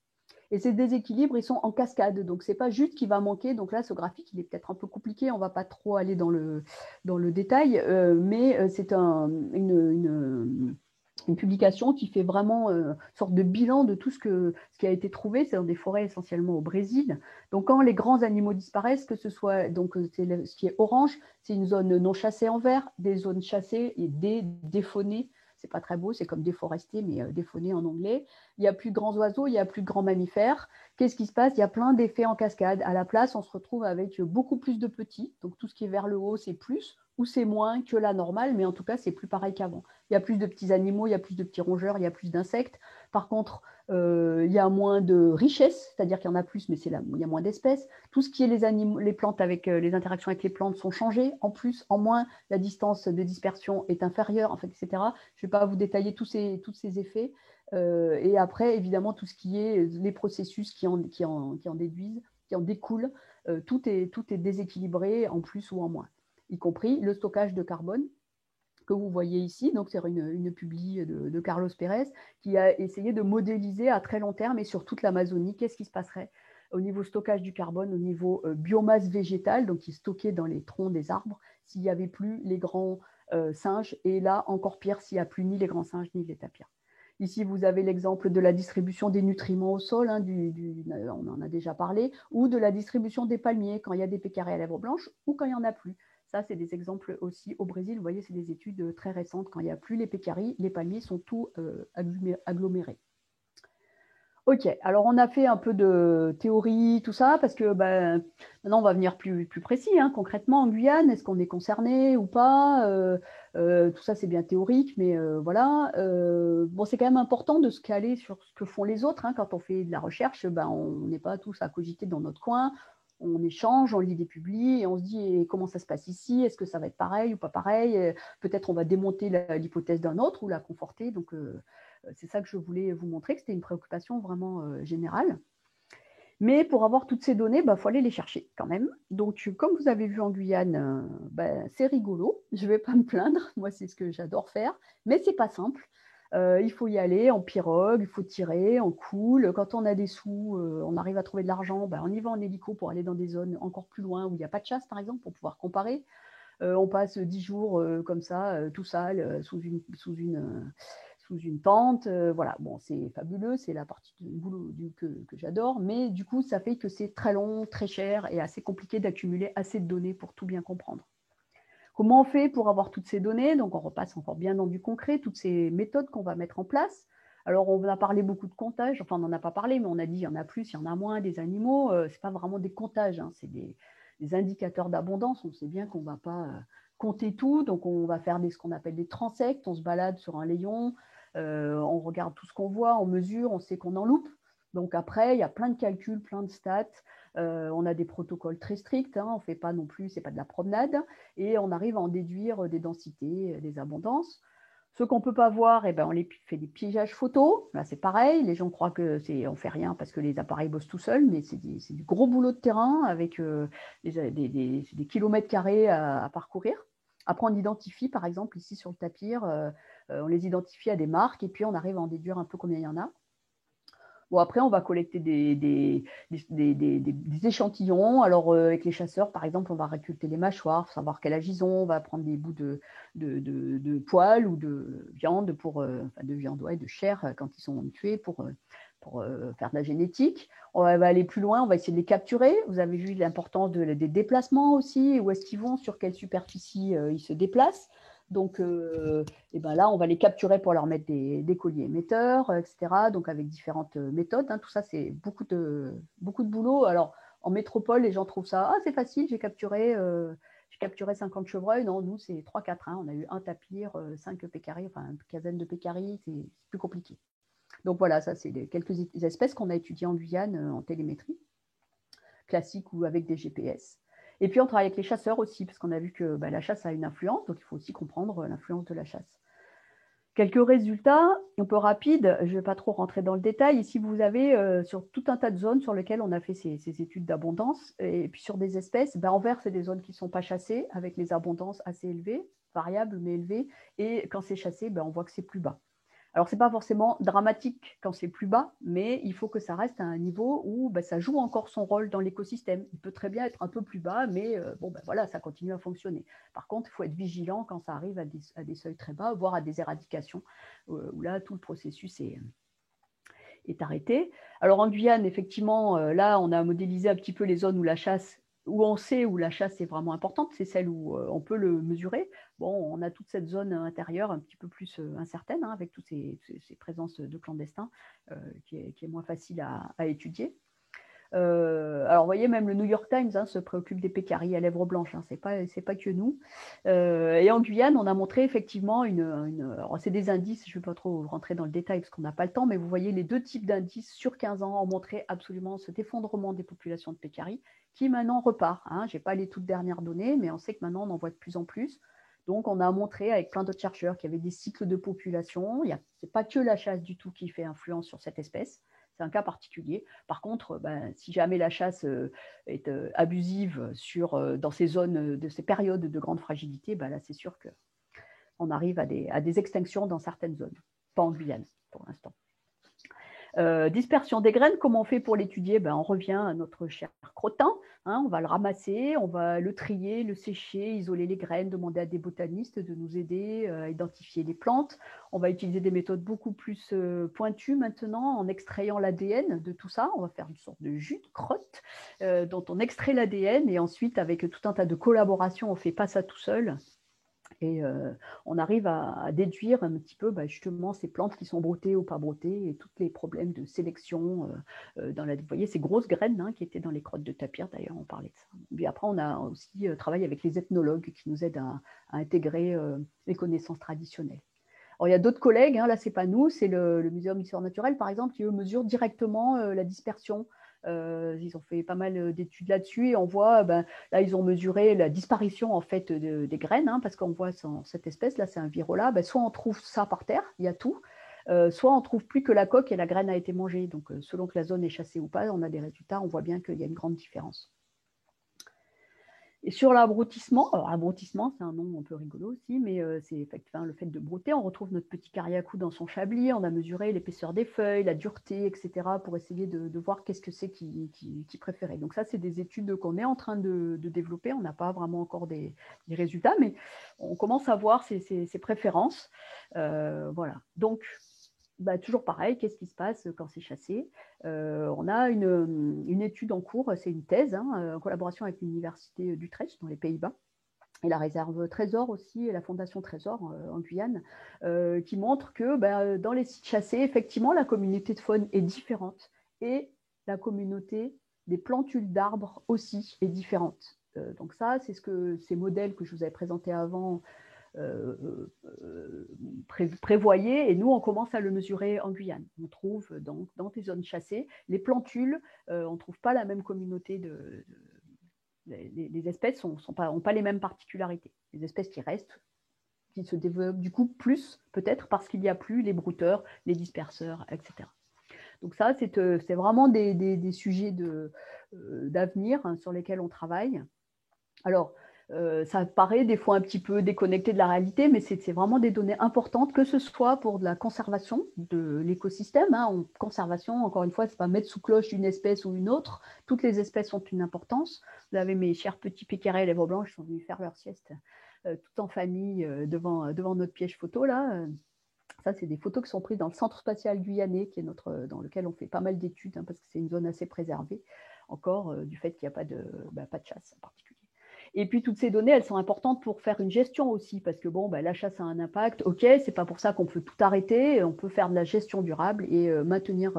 Et ces déséquilibres, ils sont en cascade. Donc, ce n'est pas juste qu'il va manquer. Donc là, ce graphique, il est peut-être un peu compliqué. On ne va pas trop aller dans le détail. Mais c'est une publication qui fait vraiment une sorte de bilan de tout ce qui a été trouvé. C'est dans des forêts essentiellement au Brésil. Donc, quand les grands animaux disparaissent, que ce soit, donc, ce qui est orange, c'est une zone non chassée en vert, des zones chassées et défaunées. C'est pas très beau, c'est comme déforesté, mais défauné en anglais. Il n'y a plus de grands oiseaux, il n'y a plus de grands mammifères. Qu'est-ce qui se passe? Il y a plein d'effets en cascade. À la place, on se retrouve avec beaucoup plus de petits. Donc, tout ce qui est vers le haut, c'est plus ou c'est moins que la normale, mais en tout cas, c'est plus pareil qu'avant. Il y a plus de petits animaux, il y a plus de petits rongeurs, il y a plus d'insectes. Par contre, il y a moins de richesse, c'est-à-dire qu'il y en a plus, mais il y a moins d'espèces. Tout ce qui est les animaux, les plantes avec les interactions avec les plantes sont changées. En plus, en moins, la distance de dispersion est inférieure, en fait, etc. Je ne vais pas vous détailler tous ces effets. Et après, évidemment, tout ce qui est les processus qui en déduisent, qui en découlent, tout est déséquilibré en plus ou en moins, y compris le stockage de carbone que vous voyez ici. Donc, c'est une publi de Carlos Pérez qui a essayé de modéliser à très long terme et sur toute l'Amazonie, qu'est-ce qui se passerait au niveau stockage du carbone, au niveau biomasse végétale, donc qui est stockée dans les troncs des arbres, s'il n'y avait plus les grands singes, et là, encore pire, s'il n'y a plus ni les grands singes ni les tapirs. Ici, vous avez l'exemple de la distribution des nutriments au sol, on en a déjà parlé, ou de la distribution des palmiers quand il y a des pécarés à lèvres blanches ou quand il n'y en a plus. Ça, c'est des exemples aussi au Brésil. Vous voyez, c'est des études très récentes. Quand il n'y a plus les pécaries, les palmiers sont tous agglomérés. Ok, alors on a fait un peu de théorie, tout ça, parce que maintenant on va venir plus précis. Concrètement, en Guyane, est-ce qu'on est concerné ou pas? Tout ça, c'est bien théorique, mais voilà. Bon, c'est quand même important de se caler sur ce que font les autres. Quand on fait de la recherche, on n'est pas tous à cogiter dans notre coin. On échange, on lit des publis et on se dit comment ça se passe ici? Est-ce que ça va être pareil ou pas pareil? Peut-être on va démonter l'hypothèse d'un autre ou la conforter. Donc, c'est ça que je voulais vous montrer, que c'était une préoccupation vraiment générale. Mais pour avoir toutes ces données, faut aller les chercher quand même. Donc, comme vous avez vu en Guyane, c'est rigolo. Je ne vais pas me plaindre. Moi, c'est ce que j'adore faire. Mais ce n'est pas simple. Il faut y aller en pirogue, il faut tirer, on coule. Quand on a des sous, on arrive à trouver de l'argent, on y va en hélico pour aller dans des zones encore plus loin où il n'y a pas de chasse, par exemple, pour pouvoir comparer. On passe 10 jours comme ça, tout sale, sous une tente. Voilà, bon, c'est fabuleux, c'est la partie du boulot que j'adore, mais du coup, ça fait que c'est très long, très cher et assez compliqué d'accumuler assez de données pour tout bien comprendre. Comment on fait pour avoir toutes ces données? Donc, on repasse encore bien dans du concret, toutes ces méthodes qu'on va mettre en place. Alors, on a parlé beaucoup de comptage, enfin, on n'en a pas parlé, mais on a dit il y en a plus, il y en a moins des animaux. Ce n'est pas vraiment des comptages, c'est des indicateurs d'abondance. On sait bien qu'on ne va pas compter tout, donc on va faire ce qu'on appelle des transects. On se balade sur un layon, on regarde tout ce qu'on voit, on mesure, on sait qu'on en loupe. Donc après, il y a plein de calculs, plein de stats. On a des protocoles très stricts, on ne fait pas non plus, ce n'est pas de la promenade, et on arrive à en déduire des densités, des abondances. Ce qu'on ne peut pas voir, on les fait des piégeages photos. Là, c'est pareil, les gens croient qu'on ne fait rien parce que les appareils bossent tout seuls, mais c'est du gros boulot de terrain avec des kilomètres carrés à parcourir. Après, on identifie, par exemple, ici sur le tapir, on les identifie à des marques et puis on arrive à en déduire un peu combien il y en a. Bon, après, on va collecter des échantillons. Alors, avec les chasseurs, par exemple, on va récolter les mâchoires, savoir quel âge ils ont. On va prendre des bouts de poils ou de viande, de chair quand ils sont tués pour faire de la génétique. On va aller plus loin, on va essayer de les capturer. Vous avez vu l'importance des déplacements aussi, où est-ce qu'ils vont, sur quelle superficie ils se déplacent. Donc, et ben là, on va les capturer pour leur mettre des colliers émetteurs, etc. Donc, avec différentes méthodes. Hein. Tout ça, c'est beaucoup de boulot. Alors, en métropole, les gens trouvent ça, c'est facile, j'ai capturé 50 chevreuils. Non, nous, c'est 3-4. Hein. On a eu un tapir, 5 pécaris, enfin une quinzaine de pécaris, c'est plus compliqué. Donc voilà, ça, c'est quelques espèces qu'on a étudiées en Guyane en télémétrie, classique ou avec des GPS. Et puis, on travaille avec les chasseurs aussi, parce qu'on a vu que la chasse a une influence, donc il faut aussi comprendre l'influence de la chasse. Quelques résultats, un peu rapides, je ne vais pas trop rentrer dans le détail. Ici, vous avez sur tout un tas de zones sur lesquelles on a fait ces études d'abondance, et puis sur des espèces, en vert, c'est des zones qui ne sont pas chassées, avec les abondances assez élevées, variables mais élevées, et quand c'est chassé, on voit que c'est plus bas. Alors, ce n'est pas forcément dramatique quand c'est plus bas, mais il faut que ça reste à un niveau où ça joue encore son rôle dans l'écosystème. Il peut très bien être un peu plus bas, mais voilà, ça continue à fonctionner. Par contre, il faut être vigilant quand ça arrive à des seuils très bas, voire à des éradications, où là, tout le processus est arrêté. Alors, en Guyane, effectivement, là, on a modélisé un petit peu les zones où on sait où la chasse est vraiment importante, c'est celle où on peut le mesurer. Bon, on a toute cette zone intérieure un petit peu plus incertaine, hein, avec toutes ces présences de clandestins, qui est moins facile à étudier. Alors, vous voyez, même le New York Times se préoccupe des pécaris à lèvres blanches. Hein, c'est pas que nous. Et en Guyane, on a montré effectivement alors, c'est des indices, je ne vais pas trop rentrer dans le détail parce qu'on n'a pas le temps, mais vous voyez, les deux types d'indices sur 15 ans ont montré absolument cet effondrement des populations de pécaris qui maintenant repart. Hein. Je n'ai pas les toutes dernières données, mais on sait que maintenant, on en voit de plus en plus. Donc, on a montré avec plein d'autres chercheurs qu'il y avait des cycles de population. Ce n'est pas que la chasse du tout qui fait influence sur cette espèce. C'est un cas particulier. Par contre, si jamais la chasse est abusive dans ces zones, de ces périodes de grande fragilité, là, c'est sûr qu'on arrive à des extinctions dans certaines zones. Pas en Guyane, pour l'instant. Dispersion des graines, comment on fait pour l'étudier? On revient à notre cher crottin. Hein, on va le ramasser, on va le trier, le sécher, isoler les graines, demander à des botanistes de nous aider à identifier les plantes. On va utiliser des méthodes beaucoup plus pointues maintenant en extrayant l'ADN de tout ça. On va faire une sorte de jus de crotte dont on extrait l'ADN et ensuite, avec tout un tas de collaborations, on ne fait pas ça tout seul. Et on arrive à déduire un petit peu justement ces plantes qui sont broutées ou pas broutées et tous les problèmes de sélection vous voyez ces grosses graines qui étaient dans les crottes de tapir, d'ailleurs on parlait de ça. Puis après on a aussi travaillé avec les ethnologues qui nous aident à intégrer les connaissances traditionnelles. Alors, il y a d'autres collègues, là c'est pas nous, c'est le Muséum d'histoire naturelle par exemple qui eux mesurent directement la dispersion. Ils ont fait pas mal d'études là-dessus et on voit, là, ils ont mesuré la disparition en fait des graines, parce qu'on voit cette espèce, là, c'est un virola, soit on trouve ça par terre, il y a tout, soit on trouve plus que la coque et la graine a été mangée. Donc, selon que la zone est chassée ou pas, on a des résultats, on voit bien qu'il y a une grande différence. Et sur l'abrutissement, alors abrutissement, c'est un nom un peu rigolo aussi, mais c'est effectivement le fait de brouter. On retrouve notre petit cariacou dans son chablis, on a mesuré l'épaisseur des feuilles, la dureté, etc., pour essayer de voir qu'est-ce que c'est qui préférait. Donc ça, c'est des études qu'on est en train de développer. On n'a pas vraiment encore des résultats, mais on commence à voir ces préférences. Voilà. Donc, toujours pareil, qu'est-ce qui se passe quand c'est chassé? On a une étude en cours, c'est une thèse, en collaboration avec l'Université d'Utrecht dans les Pays-Bas, et la réserve Trésor aussi, et la Fondation Trésor en Guyane, qui montre que dans les sites chassés, effectivement, la communauté de faune est différente, et la communauté des plantules d'arbres aussi est différente. Donc ça, c'est ces modèles que je vous avais présentés avant prévoyait, et nous on commence à le mesurer en Guyane. On trouve dans des zones chassées les plantules, on ne trouve pas la même communauté les espèces n'ont pas les mêmes particularités. Les espèces qui restent, qui se développent du coup plus, peut-être parce qu'il n'y a plus les brouteurs, les disperseurs, etc. Donc ça, c'est vraiment des sujets d'avenir sur lesquels on travaille. Alors, ça paraît des fois un petit peu déconnecté de la réalité, mais c'est vraiment des données importantes, que ce soit pour de la conservation de l'écosystème. Conservation, encore une fois, ce n'est pas mettre sous cloche une espèce ou une autre. Toutes les espèces ont une importance. Vous avez mes chers petits pécarets à lèvres blanches qui sont venus faire leur sieste tout en famille devant notre piège photo, là. Ça, c'est des photos qui sont prises dans le Centre spatial guyanais, dans lequel on fait pas mal d'études, parce que c'est une zone assez préservée, encore, du fait qu'il n'y a pas de chasse en particulier. Et puis, toutes ces données, elles sont importantes pour faire une gestion aussi, parce que bon, la chasse a un impact. OK, c'est pas pour ça qu'on peut tout arrêter. On peut faire de la gestion durable et maintenir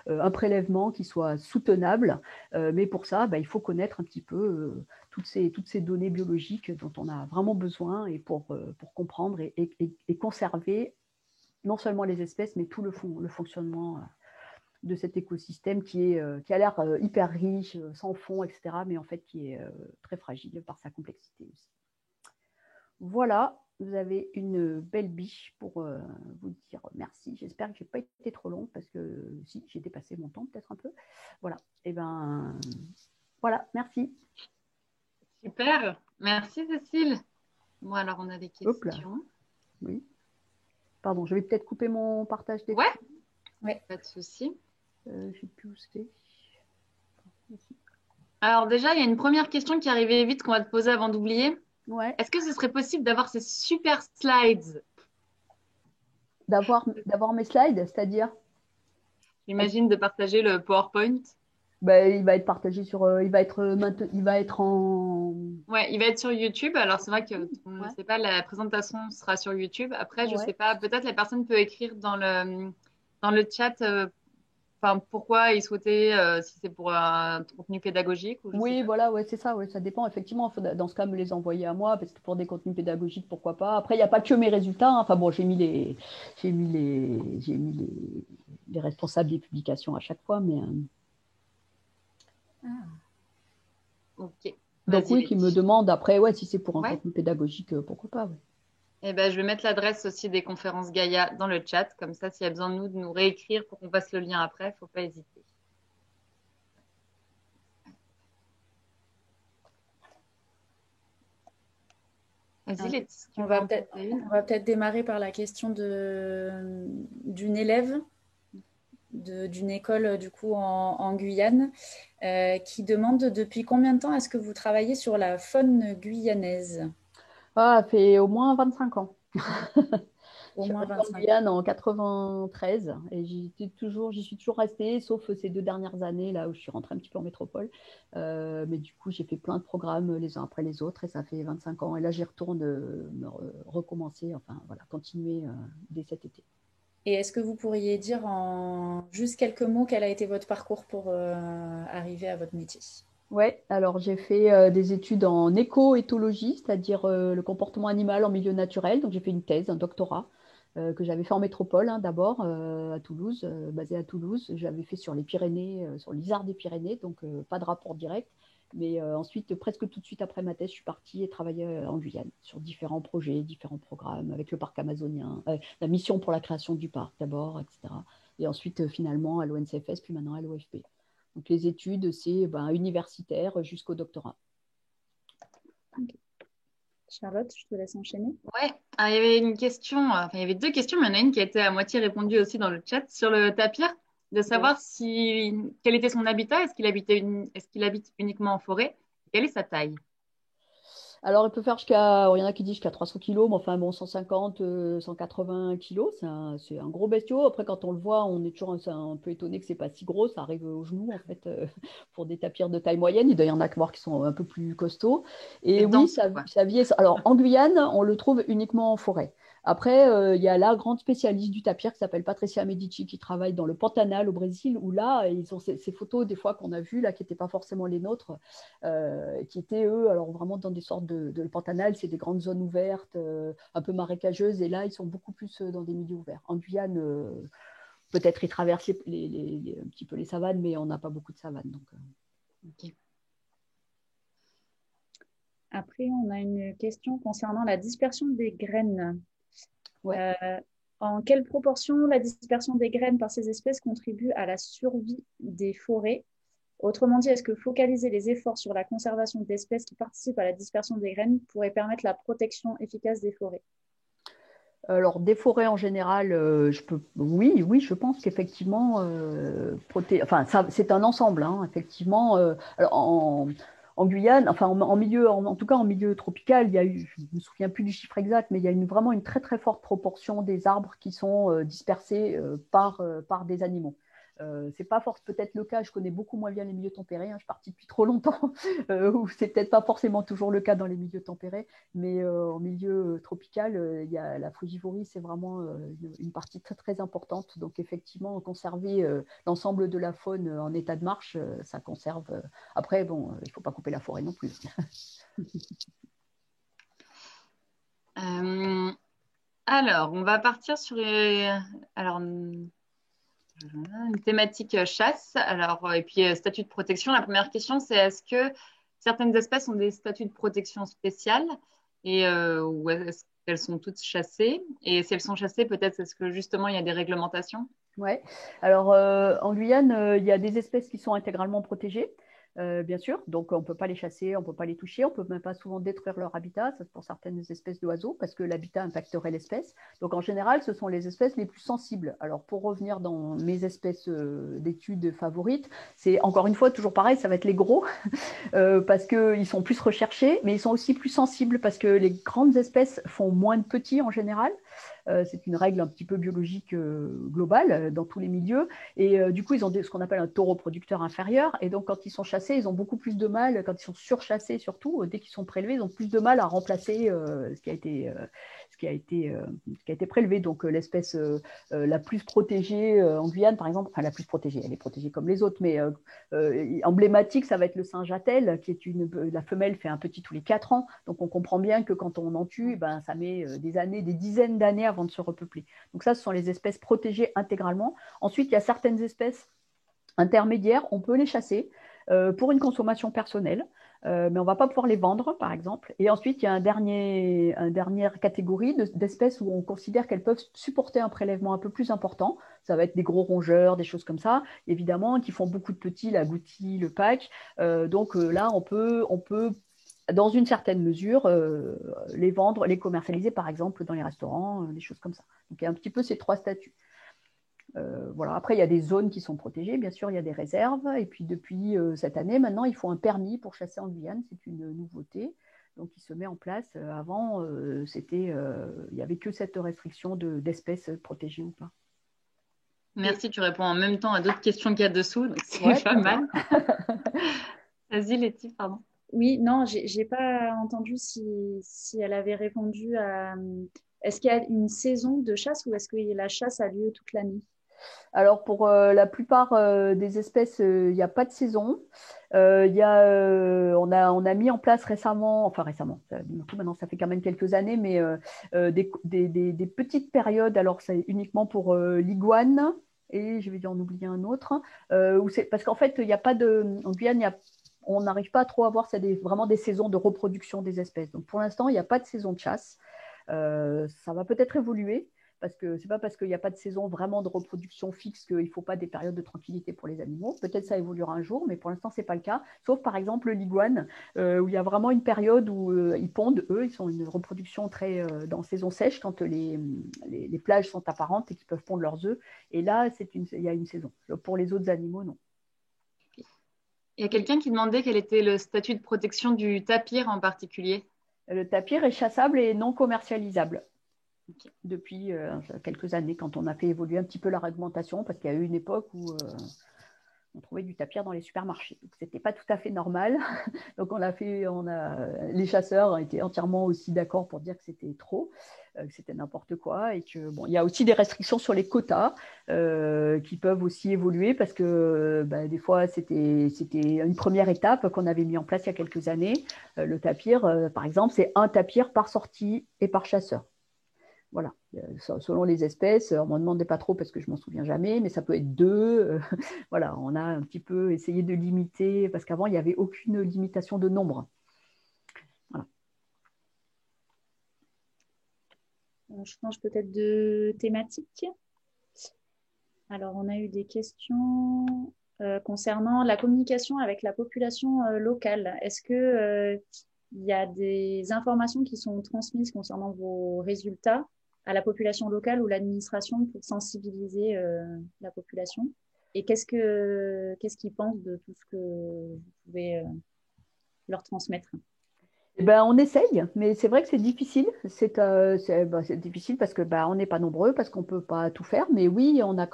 un prélèvement qui soit soutenable. Mais pour ça, il faut connaître un petit peu toutes ces données biologiques dont on a vraiment besoin et pour comprendre et conserver non seulement les espèces, mais tout le fonctionnement de cet écosystème qui a l'air hyper riche, sans fond, etc., mais en fait qui est très fragile par sa complexité aussi. Voilà, vous avez une belle biche pour vous dire merci. J'espère que je n'ai pas été trop long parce que si, j'ai dépassé mon temps peut-être un peu. Voilà, et voilà, merci. Super, merci Cécile. Bon, alors on a des questions. Hop là. Oui. Pardon, je vais peut-être couper mon partage d'écran. Ouais, pas de souci. Je ne sais plus où c'est. Alors déjà, il y a une première question qui est arrivée vite qu'on va te poser avant d'oublier. Ouais. Est-ce que ce serait possible d'avoir ces super slides? D'avoir mes slides, c'est-à-dire? J'imagine de partager le PowerPoint. Il va être partagé sur. Il va être en. Ouais, il va être sur YouTube. Alors c'est vrai que on ne sait pas, la présentation sera sur YouTube. Après, je ne sais pas, peut-être la personne peut écrire dans le chat pourquoi il souhaitait, si c'est pour un contenu pédagogique ou je sais pas. Voilà, c'est ça, ça dépend. Effectivement, il faut dans ce cas me les envoyer à moi, parce que pour des contenus pédagogiques, pourquoi pas. Après, il n'y a pas que mes résultats. Hein. Enfin bon, j'ai mis les responsables des publications à chaque fois, mais. Ok. Donc oui, qui me demande après, si c'est pour un contenu pédagogique, pourquoi pas. Eh ben, je vais mettre l'adresse aussi des conférences Gaïa dans le chat. Comme ça, s'il y a besoin de nous réécrire pour qu'on passe le lien après, il ne faut pas hésiter. Vas-y, Laetitia. On va peut-être démarrer par la question d'une élève d'une école du coup en Guyane qui demande depuis combien de temps est-ce que vous travaillez sur la faune guyanaise? Ça fait au moins 25 ans. Au moins 25 ans. En Guyane en 93 et j'y suis toujours restée, sauf ces 2 dernières années là où je suis rentrée un petit peu en métropole. Mais du coup, j'ai fait plein de programmes les uns après les autres et ça fait 25 ans. Et là, j'y retourne recommencer, continuer dès cet été. Et est-ce que vous pourriez dire en juste quelques mots quel a été votre parcours pour arriver à votre métier? Ouais, alors j'ai fait des études en éco-éthologie, c'est-à-dire le comportement animal en milieu naturel. Donc j'ai fait une thèse, un doctorat que j'avais fait en métropole d'abord à Toulouse, basé à Toulouse. J'avais fait sur les Pyrénées, sur l'Isard des Pyrénées, donc pas de rapport direct. Mais ensuite, presque tout de suite après ma thèse, je suis partie et travaillais en Guyane sur différents projets, différents programmes avec le parc amazonien, la mission pour la création du parc d'abord, etc. Et ensuite, finalement, à l'ONCFS, puis maintenant à l'OFP. Donc, les études, c'est universitaire jusqu'au doctorat. Okay. Charlotte, je te laisse enchaîner. Ouais, il y avait une question, il y avait 2 questions, mais il y en a une qui a été à moitié répondue aussi dans le chat sur le tapir, de savoir quel était son habitat, est-ce qu'il habite uniquement en forêt, quelle est sa taille? Alors, il peut faire il y en a qui disent jusqu'à 300 kilos, mais enfin, bon, 150, 180 kilos, c'est un gros bestiau. Après, quand on le voit, on est toujours un peu étonné que c'est pas si gros. Ça arrive aux genoux, en fait, pour des tapirs de taille moyenne. Il doit y en avoir qui sont un peu plus costauds. Et oui, ça vit. Alors, en Guyane, on le trouve uniquement en forêt. Après, il y a la grande spécialiste du tapir qui s'appelle Patricia Medici, qui travaille dans le Pantanal au Brésil, où là, ils ont ces photos des fois qu'on a vues, là, qui n'étaient pas forcément les nôtres, qui étaient, eux, alors vraiment dans des sortes de Pantanal, c'est des grandes zones ouvertes, un peu marécageuses, et là, ils sont beaucoup plus dans des milieux ouverts. En Guyane, peut-être ils traversent un petit peu les savanes, mais on n'a pas beaucoup de savanes. Donc, okay. Après, on a une question concernant la dispersion des graines. Ouais. En quelle proportion la dispersion des graines par ces espèces contribue à la survie des forêts? Autrement dit, est-ce que focaliser les efforts sur la conservation d'espèces qui participent à la dispersion des graines pourrait permettre la protection efficace des forêts? Alors, des forêts en général, oui, je pense qu'effectivement, c'est un ensemble, effectivement. Alors, en Guyane, en tout cas en milieu tropical, il y a eu, je ne me souviens plus du chiffre exact, mais il y a vraiment une très très forte proportion des arbres qui sont dispersés par des animaux. C'est pas peut-être le cas, je connais beaucoup moins bien les milieux tempérés, hein, je suis partie depuis trop longtemps, où c'est peut-être pas forcément toujours le cas dans les milieux tempérés, mais en milieu tropical, il y a la frugivorie, c'est vraiment une partie très très importante. Donc effectivement, conserver l'ensemble de la faune en état de marche, ça conserve. Après, bon, il ne faut pas couper la forêt non plus. Alors, on va partir sur une thématique chasse. Alors, et puis statut de protection. La première question, c'est est-ce que certaines espèces ont des statuts de protection spéciales ou est-ce qu'elles sont toutes chassées? Et si elles sont chassées, peut-être est-ce que justement il y a des réglementations? Ouais. Alors, en Guyane, il y a des espèces qui sont intégralement protégées. Bien sûr, donc on ne peut pas les chasser, on ne peut pas les toucher, on ne peut même pas souvent détruire leur habitat, ça, pour certaines espèces d'oiseaux, parce que l'habitat impacterait l'espèce. Donc en général, ce sont les espèces les plus sensibles. Alors pour revenir dans mes espèces d'études favorites, c'est encore une fois toujours pareil, ça va être les gros, parce qu'ils sont plus recherchés, mais ils sont aussi plus sensibles, parce que les grandes espèces font moins de petits en général. C'est une règle un petit peu biologique globale dans tous les milieux. Et du coup, ils ont ce qu'on appelle un taux reproducteur inférieur. Et donc, quand ils sont chassés, ils ont beaucoup plus de mal, quand ils sont surchassés surtout, dès qu'ils sont prélevés, ils ont plus de mal à remplacer ce qui a été prélevé. Donc, l'espèce la plus protégée en Guyane, par exemple, enfin la plus protégée, elle est protégée comme les autres, mais emblématique, ça va être le Saint-Jatel, qui est la femelle fait un petit tous les 4 ans. Donc, on comprend bien que quand on en tue, ben, ça met des années, des dizaines d'années avant de se repeupler. Donc, ça, ce sont les espèces protégées intégralement. Ensuite, il y a certaines espèces intermédiaires, on peut les chasser pour une consommation personnelle, mais on ne va pas pouvoir les vendre, par exemple. Et ensuite, il y a une dernière catégorie d'espèces où on considère qu'elles peuvent supporter un prélèvement un peu plus important. Ça va être des gros rongeurs, des choses comme ça, évidemment, qui font beaucoup de petits, la goutie, le pack. Donc là, on peut dans une certaine mesure, les vendre, les commercialiser, par exemple, dans les restaurants, des choses comme ça. Donc, il y a un petit peu ces 3 statuts. Voilà. Après, il y a des zones qui sont protégées, bien sûr, il y a des réserves. Et puis, depuis cette année, maintenant, il faut un permis pour chasser en Guyane. C'est une nouveauté. Donc, il se met en place. Avant, il n'y avait que cette restriction d'espèces protégées ou pas. Merci, tu réponds en même temps à d'autres questions qu'il y a dessous, donc c'est Ouais, pas mal. Vas-y, Letty, pardon. Oui, non, j'ai pas entendu si elle avait répondu à est-ce qu'il y a une saison de chasse ou est-ce que la chasse a lieu toute l'année? Alors, pour la plupart des espèces, il n'y a pas de saison. On a mis en place récemment, maintenant ça fait quand même quelques années, mais des petites périodes. Alors, c'est uniquement pour l'iguane, et je vais en oublier un autre, parce qu'en fait, il n'y a pas en Guyane, on n'arrive pas trop à voir vraiment des saisons de reproduction des espèces. Donc, pour l'instant, il n'y a pas de saison de chasse. Ça va peut-être évoluer, parce que c'est pas parce qu'il n'y a pas de saison vraiment de reproduction fixe qu'il ne faut pas des périodes de tranquillité pour les animaux. Peut-être ça évoluera un jour, mais pour l'instant, ce n'est pas le cas. Sauf par exemple l'iguane, où il y a vraiment une période où ils pondent, eux, ils sont une reproduction très dans saison sèche, quand les plages sont apparentes et qu'ils peuvent pondre leurs œufs. Et là, il y a une saison. Pour les autres animaux, non. Il y a quelqu'un qui demandait quel était le statut de protection du tapir en particulier. Le tapir est chassable et non commercialisable. Depuis quelques années, quand on a fait évoluer un petit peu la réglementation, parce qu'il y a eu une époque où on trouvait du tapir dans les supermarchés. Donc, c'était pas tout à fait normal. Donc, les chasseurs ont été entièrement aussi d'accord pour dire que c'était trop, que c'était n'importe quoi, et que bon, il y a aussi des restrictions sur les quotas qui peuvent aussi évoluer, parce que des fois, c'était une première étape qu'on avait mis en place il y a quelques années. Le tapir, par exemple, c'est un tapir par sortie et par chasseur. Voilà, selon les espèces, on ne m'en demandait pas trop parce que je ne m'en souviens jamais, mais ça peut être 2. Voilà, on a un petit peu essayé de limiter, parce qu'avant, il n'y avait aucune limitation de nombre. Voilà. Je change peut-être de thématique. Alors, on a eu des questions concernant la communication avec la population locale. Est-ce que il y a des informations qui sont transmises concernant vos résultats à la population locale ou l'administration pour sensibiliser la population? Et qu'est-ce qu'ils pensent de tout ce que vous pouvez leur transmettre? Eh ben, on essaye, mais c'est vrai que c'est difficile. C'est difficile parce que on n'est pas nombreux, parce qu'on ne peut pas tout faire. Mais oui, bon, on en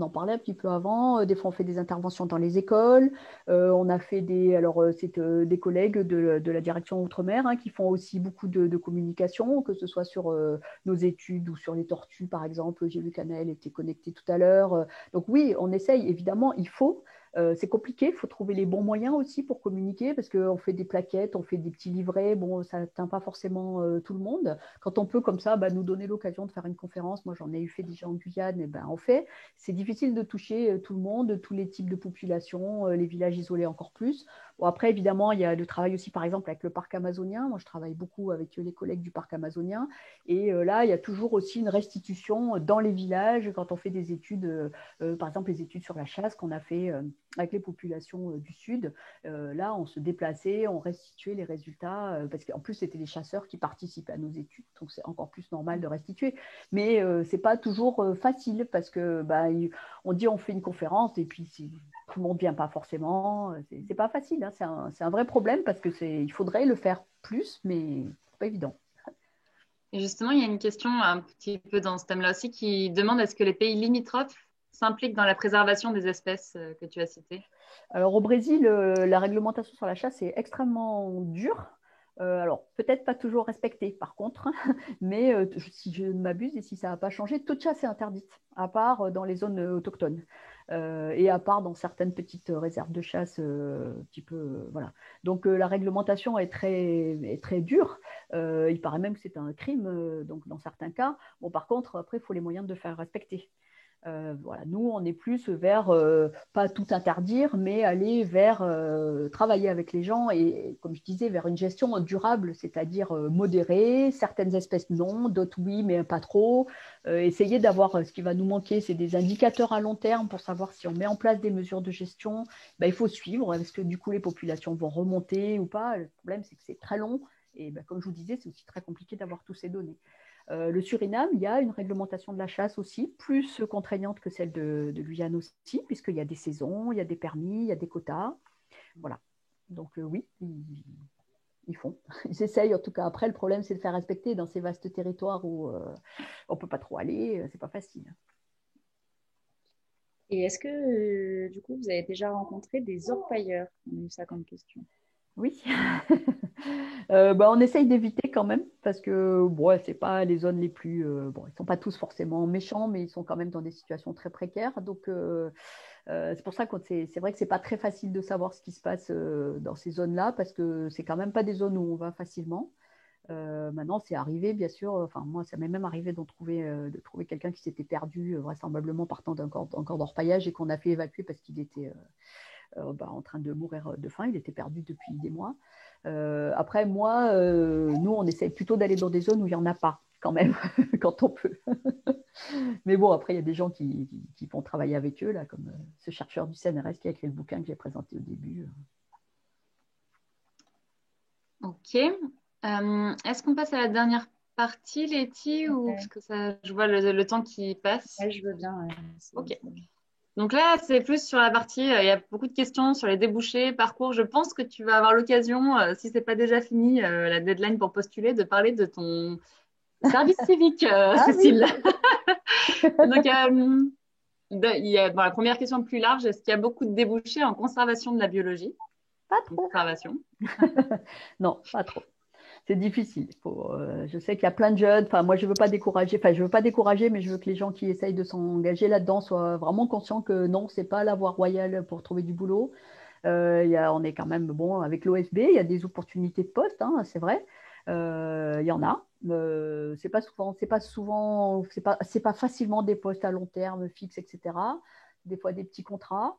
parlait un petit peu avant. Des fois, on fait des interventions dans les écoles. On a fait c'est des collègues de la direction Outre-mer hein, qui font aussi beaucoup de communication, que ce soit sur nos études ou sur les tortues, par exemple. J'ai vu qu'Anaëlle était connectée tout à l'heure. Donc oui, on essaye. Évidemment, il faut. C'est compliqué, il faut trouver les bons moyens aussi pour communiquer parce qu'on fait des plaquettes, on fait des petits livrets. Bon, ça n'atteint pas forcément tout le monde. Quand on peut comme ça nous donner l'occasion de faire une conférence, moi j'en ai eu fait déjà en Guyane, et on fait. C'est difficile de toucher tout le monde, tous les types de population, les villages isolés encore plus. Bon, après, évidemment, il y a le travail aussi, par exemple, avec le parc amazonien. Moi, je travaille beaucoup avec les collègues du parc amazonien. Et là, il y a toujours aussi une restitution dans les villages quand on fait des études, par exemple, les études sur la chasse qu'on a fait avec les populations du Sud. Là, on se déplaçait, on restituait les résultats, parce qu'en plus, c'était les chasseurs qui participaient à nos études, donc c'est encore plus normal de restituer. Mais ce n'est pas toujours facile, parce que on dit on fait une conférence, et puis si tout le monde ne vient pas forcément, c'est pas facile. Hein. C'est un vrai problème, parce qu'il faudrait le faire plus, mais c'est pas évident. Et justement, il y a une question un petit peu dans ce thème-là aussi qui demande est-ce que les pays limitrophes s'impliquent dans la préservation des espèces que tu as citées? Alors au Brésil, la réglementation sur la chasse est extrêmement dure. Alors peut-être pas toujours respectée par contre, mais si je ne m'abuse et si ça n'a pas changé, toute chasse est interdite, à part dans les zones autochtones et à part dans certaines petites réserves de chasse, petit peu, voilà. Donc la réglementation est très dure. Il paraît même que c'est un crime, donc dans certains cas. Bon, par contre, après, il faut les moyens de le faire respecter. Voilà. Nous, on est plus vers, pas tout interdire, mais aller vers travailler avec les gens et, comme je disais, vers une gestion durable, c'est-à-dire modérée, certaines espèces non, d'autres oui, mais pas trop. Essayer d'avoir, ce qui va nous manquer, c'est des indicateurs à long terme pour savoir si on met en place des mesures de gestion. Il faut suivre, est-ce que du coup les populations vont remonter ou pas. Le problème, c'est que c'est très long et comme je vous disais, c'est aussi très compliqué d'avoir toutes ces données. Le Suriname, il y a une réglementation de la chasse aussi, plus contraignante que celle de Guyane aussi, puisqu'il y a des saisons, il y a des permis, il y a des quotas. Voilà. Donc oui, ils font. Ils essayent en tout cas. Après, le problème, c'est de faire respecter dans ces vastes territoires où on ne peut pas trop aller. C'est pas facile. Et est-ce que, du coup, vous avez déjà rencontré des orpailleurs? On a eu ça comme question. Oui. On essaye d'éviter quand même parce que bon, c'est pas les zones les plus. Bon, ils sont pas tous forcément méchants, mais ils sont quand même dans des situations très précaires. Donc, c'est pour ça que c'est vrai que c'est pas très facile de savoir ce qui se passe dans ces zones-là parce que c'est quand même pas des zones où on va facilement. Maintenant, c'est arrivé, bien sûr. Enfin, moi, ça m'est même arrivé de trouver quelqu'un qui s'était perdu, vraisemblablement partant d'un camp d'orpaillage et qu'on a fait évacuer parce qu'il était en train de mourir de faim. Il était perdu depuis des mois. Après, moi, nous, on essaye plutôt d'aller dans des zones où il n'y en a pas, quand même, quand on peut. Mais bon, après, il y a des gens qui vont travailler avec eux, là, comme ce chercheur du CNRS qui a écrit le bouquin que j'ai présenté au début. Ok. Est-ce qu'on passe à la dernière partie, Letty, ou parce que ça, je vois le temps qui passe. Ouais, je veux bien. Ok. Donc là, c'est plus sur la partie, il y a beaucoup de questions sur les débouchés, parcours. Je pense que tu vas avoir l'occasion, si ce n'est pas déjà fini, la deadline pour postuler, de parler de ton service civique, Cécile. Donc, la première question plus large, est-ce qu'il y a beaucoup de débouchés en conservation de la biologie? Pas trop. Conservation. Non, pas trop. C'est difficile. Je sais qu'il y a plein de jeunes. Enfin, moi, je veux pas décourager. Enfin, je veux pas décourager, mais je veux que les gens qui essayent de s'engager là-dedans soient vraiment conscients que non, c'est pas la voie royale pour trouver du boulot. On est quand même bon avec l'OFB. Il y a des opportunités de poste, hein, c'est vrai. Il y en a. C'est pas facilement des postes à long terme fixes, etc. Des fois des petits contrats.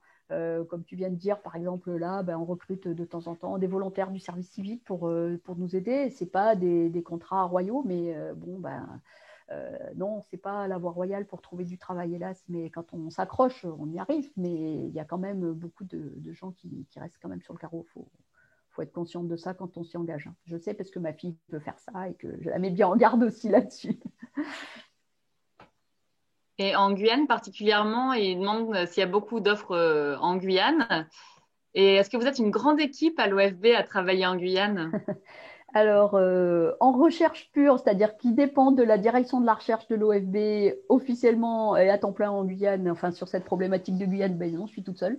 Comme tu viens de dire, par exemple, là, on recrute de temps en temps des volontaires du service civique pour nous aider. Ce n'est pas des contrats royaux, mais non, ce n'est pas la voie royale pour trouver du travail, hélas. Mais quand on s'accroche, on y arrive. Mais il y a quand même beaucoup de gens qui restent quand même sur le carreau. Faut être consciente de ça quand on s'y engage. Je sais parce que ma fille peut faire ça et que je la mets bien en garde aussi là-dessus. Et en Guyane particulièrement, il demande s'il y a beaucoup d'offres en Guyane. Et est-ce que vous êtes une grande équipe à l'OFB à travailler en Guyane? Alors, en recherche pure, c'est-à-dire qui dépend de la direction de la recherche de l'OFB officiellement et à temps plein en Guyane, enfin sur cette problématique de Guyane, ben non, je suis toute seule.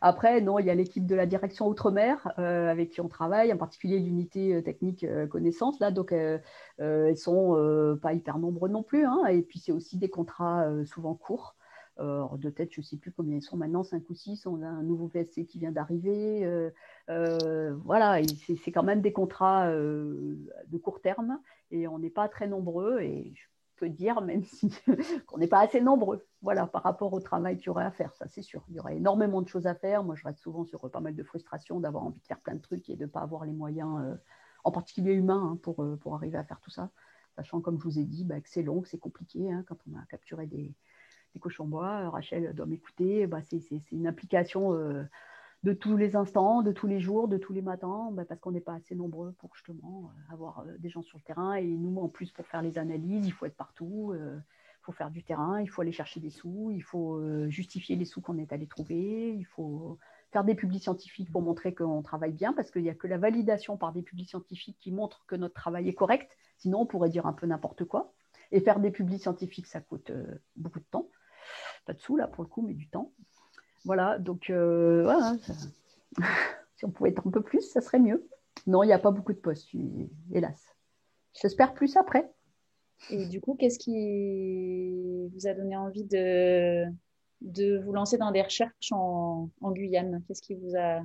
Après, non, il y a l'équipe de la direction Outre-mer avec qui on travaille, en particulier l'unité technique connaissance, là, donc ils sont pas hyper nombreux non plus, hein, et puis c'est aussi des contrats souvent courts. De tête, je ne sais plus combien ils sont maintenant, 5 ou 6. On a un nouveau PSC qui vient d'arriver. Voilà, c'est quand même des contrats de court terme et on n'est pas très nombreux. Et je peux dire, même si qu'on n'est pas assez nombreux, voilà, par rapport au travail qu'il y aurait à faire, ça c'est sûr. Il y aurait énormément de choses à faire. Moi, je reste souvent sur pas mal de frustration d'avoir envie de faire plein de trucs et de ne pas avoir les moyens, en particulier humains, hein, pour arriver à faire tout ça. Sachant, comme je vous ai dit, que c'est long, que c'est compliqué, hein, quand on a capturé des cochons bois. Rachel doit m'écouter. C'est une application de tous les instants, de tous les jours, de tous les matins, parce qu'on n'est pas assez nombreux pour justement avoir des gens sur le terrain. Et nous, en plus, pour faire les analyses, il faut être partout. Il faut faire du terrain, il faut aller chercher des sous, il faut justifier les sous qu'on est allé trouver, il faut faire des publics scientifiques pour montrer qu'on travaille bien, parce qu'il n'y a que la validation par des publics scientifiques qui montre que notre travail est correct. Sinon, on pourrait dire un peu n'importe quoi. Et faire des publics scientifiques, ça coûte beaucoup de temps. Pas de sous, là, pour le coup, mais du temps. Voilà, donc voilà. Si on pouvait être un peu plus, ça serait mieux. Non, il n'y a pas beaucoup de postes, hélas. J'espère plus après. Et du coup, qu'est-ce qui vous a donné envie de vous lancer dans des recherches en Guyane? Qu'est-ce qui vous a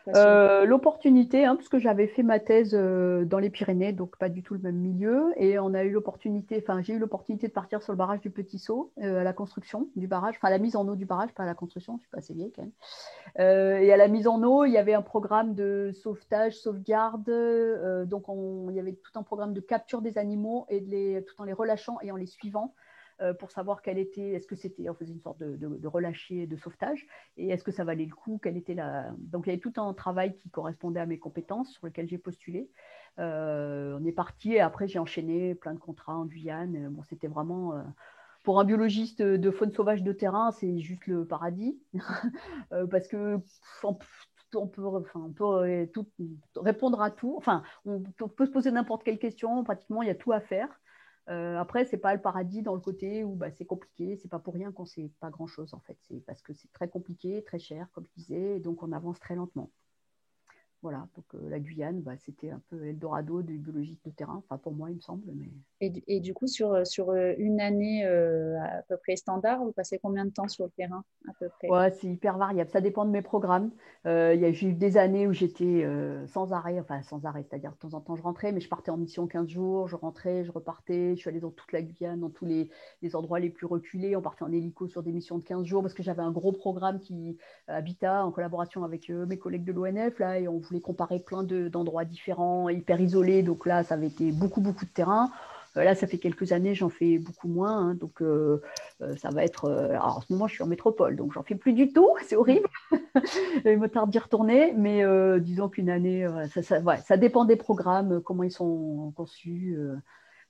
passionné? L'opportunité, hein, parce que j'avais fait ma thèse dans les Pyrénées, donc pas du tout le même milieu, et on a eu l'opportunité, enfin j'ai eu l'opportunité de partir sur le barrage du Petit Saut, à la construction du barrage, enfin à la mise en eau du barrage, pas à la construction, je suis pas assez vieille quand même. Et à la mise en eau, il y avait un programme de sauvetage, sauvegarde, donc il y avait tout un programme de capture des animaux et tout en les relâchant et en les suivant. Pour savoir quelle était, est-ce que c'était, on faisait une sorte de relâcher, de sauvetage, et est-ce que ça valait le coup, quelle était la... Donc il y avait tout un travail qui correspondait à mes compétences sur lequel j'ai postulé. On est parti et après j'ai enchaîné plein de contrats en Guyane. Bon, c'était vraiment... pour un biologiste de faune sauvage de terrain, c'est juste le paradis, parce que on peut tout, répondre à tout. Enfin, on peut se poser n'importe quelle question. Pratiquement, il y a tout à faire. Après, c'est pas le paradis dans le côté où c'est compliqué. C'est pas pour rien qu'on sait pas grand-chose en fait. C'est parce que c'est très compliqué, très cher, comme je disais, et donc on avance très lentement. Voilà, donc la Guyane, c'était un peu Eldorado du biologiste de terrain. Enfin, pour moi, il me semble. Mais... Et du coup, sur une année à peu près standard, vous passez combien de temps sur le terrain à peu près? Ouais, c'est hyper variable. Ça dépend de mes programmes. J'ai eu des années où j'étais sans arrêt, enfin sans arrêt, c'est-à-dire de temps en temps je rentrais, mais je partais en mission 15 jours, je rentrais, je repartais. Je suis allée dans toute la Guyane, dans tous les endroits les plus reculés. On partait en hélico sur des missions de 15 jours parce que j'avais un gros programme qui Habitat en collaboration avec mes collègues de l'ONF là, et on voulait comparer plein d'endroits différents, hyper isolés. Donc là, ça avait été beaucoup, beaucoup de terrain. Là, ça fait quelques années, j'en fais beaucoup moins. Hein, donc, ça va être. Alors, en ce moment, je suis en métropole, donc j'en fais plus du tout. C'est horrible. Il me tarde d'y retourner. Mais disons qu'une année, ça dépend des programmes, comment ils sont conçus.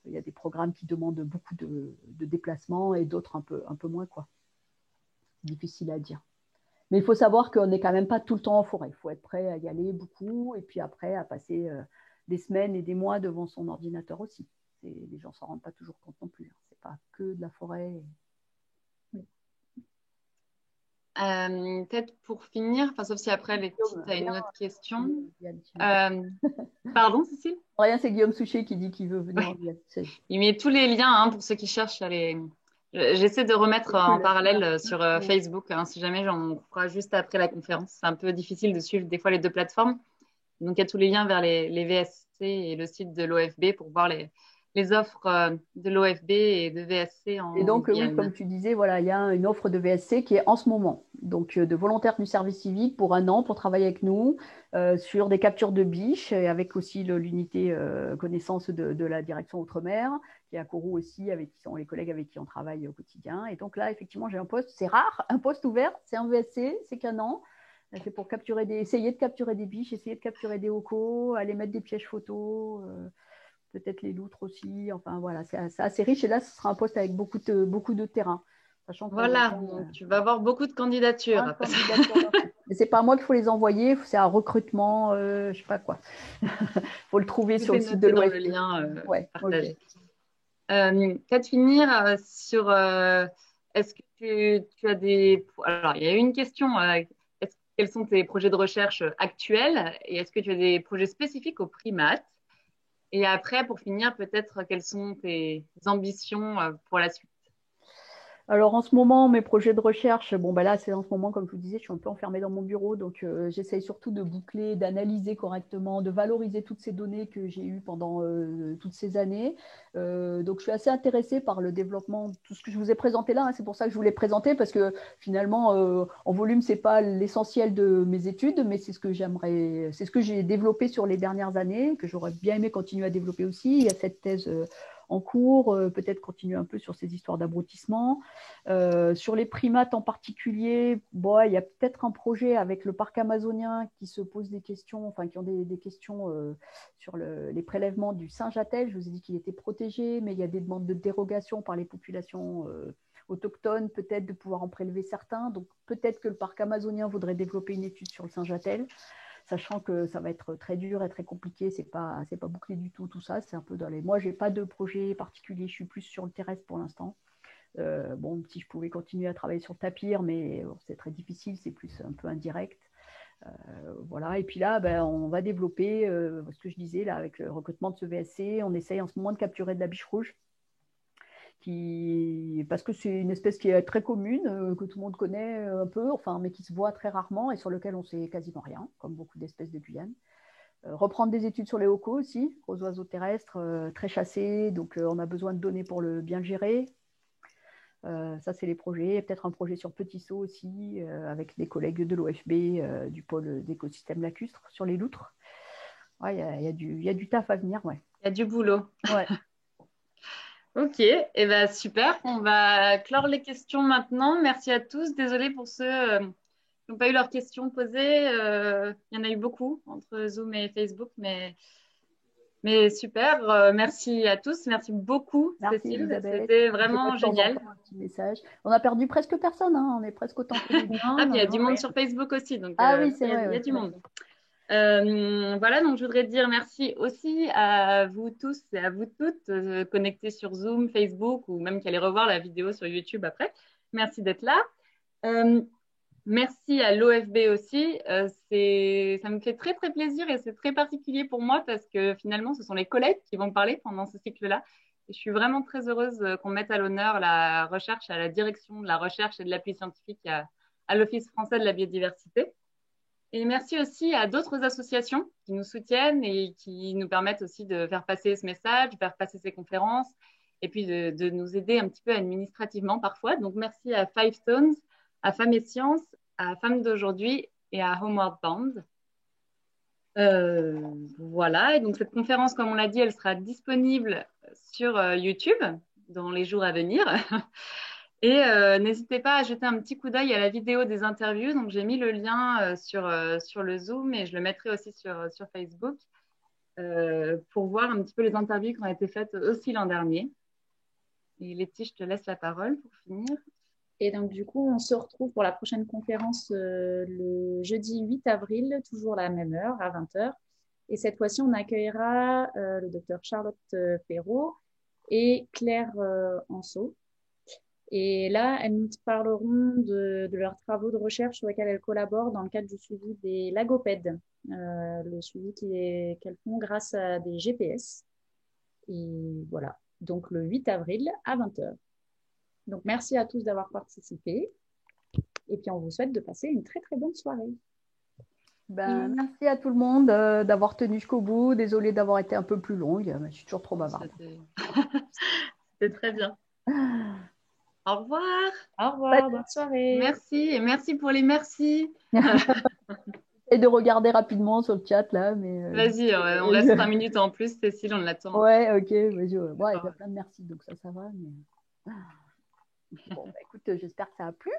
Il y a des programmes qui demandent beaucoup de déplacements et d'autres un peu moins, quoi. Difficile à dire. Mais il faut savoir qu'on n'est quand même pas tout le temps en forêt. Il faut être prêt à y aller beaucoup et puis après à passer des semaines et des mois devant son ordinateur aussi. Les gens ne s'en rendent pas toujours compte non plus. Ce n'est pas que de la forêt. Oui. Peut-être pour finir, sauf si après Letty, tu as une autre question. Pardon, Cécile? Rien, c'est Guillaume Souchet qui dit qu'il veut venir en Guyane. Il met tous les liens pour ceux qui cherchent à les. J'essaie de remettre en parallèle sur Facebook, si jamais j'en fera juste après la conférence. C'est un peu difficile de suivre des fois les deux plateformes. Donc, il y a tous les liens vers les VSC et le site de l'OFB pour voir les offres de l'OFB et de VSC en Et donc, Guyane. oui, comme tu disais, voilà, il y a une offre de VSC qui est en ce moment. Donc, de volontaires du service civique pour 1 an pour travailler avec nous sur des captures de biches et avec aussi l'unité connaissance de la direction Outre-mer qui est à Kourou aussi, avec qui sont les collègues avec qui on travaille au quotidien. Et donc là, effectivement, j'ai un poste, c'est rare, un poste ouvert, c'est un VSC, c'est qu'1 an. C'est pour essayer de capturer des biches, essayer de capturer des hocos, aller mettre des pièges photos, peut-être les loutres aussi. Enfin voilà, c'est assez riche. Et là, ce sera un poste avec beaucoup de terrain. Sachant voilà, donc tu vas avoir beaucoup de candidatures. Mais c'est pas à moi qu'il faut les envoyer, c'est un recrutement, je sais pas quoi. Faut le trouver Tout sur est le site de noté dans le l'OFP. lien Ouais, partagé. ok. Peut-être finir sur est-ce que tu as des... Alors, il y a une question. Quels sont tes projets de recherche actuels et est-ce que tu as des projets spécifiques aux primates? Et après, pour finir, peut-être quelles sont tes ambitions pour la suite? Alors en ce moment, mes projets de recherche, bon ben là c'est en ce moment, comme je vous disais, je suis un peu enfermée dans mon bureau, donc j'essaye surtout de boucler, d'analyser correctement, de valoriser toutes ces données que j'ai eues pendant toutes ces années. Donc je suis assez intéressée par le développement, tout ce que je vous ai présenté là, hein, c'est pour ça que je voulais présenter, parce que finalement en volume, c'est pas l'essentiel de mes études, mais c'est ce que j'aimerais, c'est ce que j'ai développé sur les dernières années, que j'aurais bien aimé continuer à développer aussi. Il y a cette thèse en cours, peut-être continuer un peu sur ces histoires d'abrutissement. Sur les primates en particulier, bon, il y a peut-être un projet avec le parc amazonien qui se pose des questions, enfin qui ont des questions sur les prélèvements du singe attelle. Je vous ai dit qu'il était protégé, mais il y a des demandes de dérogation par les populations autochtones, peut-être de pouvoir en prélever certains. Donc peut-être que le parc amazonien voudrait développer une étude sur le singe attelle, sachant que ça va être très dur et très compliqué, c'est pas bouclé du tout ça, c'est un peu dans les... Moi, j'ai pas de projet particulier, je suis plus sur le terrestre pour l'instant. Bon, si je pouvais continuer à travailler sur le tapir, mais c'est très difficile, c'est plus un peu indirect. Voilà. Et puis là, ben, on va développer ce que je disais là avec le recrutement de ce VSC. On essaye en ce moment de capturer de la biche rouge, parce que c'est une espèce qui est très commune, que tout le monde connaît un peu, enfin, mais qui se voit très rarement et sur lequel on sait quasiment rien, comme beaucoup d'espèces de Guyane. Reprendre des études sur les hocos aussi, gros oiseaux terrestres, très chassés, donc on a besoin de données pour bien le gérer. Ça, c'est les projets. Peut-être un projet sur Petit Saut aussi, avec des collègues de l'OFB, du pôle d'écosystème lacustre, sur les loutres. Ouais, y a du taf à venir, ouais. Il y a du boulot. Ouais. Ok, et ben super. On va clore les questions maintenant. Merci à tous. Désolée pour ceux qui n'ont pas eu leurs questions posées. Il y en a eu beaucoup entre Zoom et Facebook, mais super. Merci à tous. Merci beaucoup, Merci Cécile. Elisabeth. C'était Je vois vraiment de temps en génial. temps un petit message. On a perdu presque personne, hein. On est presque autant que début. Ah, puis il y a du monde Ouais. sur Facebook aussi, donc Ah oui, c'est il vrai. y a Ouais. du monde. Voilà, donc je voudrais dire merci aussi à vous tous et à vous toutes connectés sur Zoom, Facebook ou même qui allez revoir la vidéo sur YouTube après. Merci d'être là. Euh, Merci à l'OFB aussi. Ça me fait très très plaisir et c'est très particulier pour moi parce que finalement ce sont les collègues qui vont parler pendant ce cycle-là. Et je suis vraiment très heureuse qu'on mette à l'honneur la recherche, à la direction de la recherche et de l'appui scientifique à l'Office français de la biodiversité. Et merci aussi à d'autres associations qui nous soutiennent et qui nous permettent aussi de faire passer ce message, de faire passer ces conférences et puis de nous aider un petit peu administrativement parfois. Donc merci à Five Stones, à Femmes et Sciences, à Femmes d'aujourd'hui et à Homeward Bound. Voilà, et donc cette conférence, comme on l'a dit, elle sera disponible sur YouTube dans les jours à venir. Et n'hésitez pas à jeter un petit coup d'œil à la vidéo des interviews. Donc, j'ai mis le lien sur le Zoom et je le mettrai aussi sur Facebook pour voir un petit peu les interviews qui ont été faites aussi l'an dernier. Et Letty, je te laisse la parole pour finir. Et donc, du coup, on se retrouve pour la prochaine conférence le jeudi 8 avril, toujours à la même heure, à 20 h. Et cette fois-ci, on accueillera le docteur Charlotte Perrault et Claire Anceau. Et là, elles nous parleront de leurs travaux de recherche sur lesquels elles collaborent dans le cadre du suivi des lagopèdes, le suivi qu'elles font grâce à des GPS. Et voilà, donc le 8 avril à 20 h. Donc merci à tous d'avoir participé. Et puis on vous souhaite de passer une très très bonne soirée. Ben, merci à tout le monde d'avoir tenu jusqu'au bout. Désolée d'avoir été un peu plus longue. Je suis toujours trop bavarde. C'était très bien. Au revoir. Au revoir, bonne soirée. Merci et merci pour les merci. Et de regarder rapidement sur le chat là. Mais, Vas-y, on reste 5 minutes en plus, Cécile, on l'attend. Ouais, ok. Mais il y a plein de merci, donc ça va. Mais... Bon, bah, écoute, j'espère que ça a plu.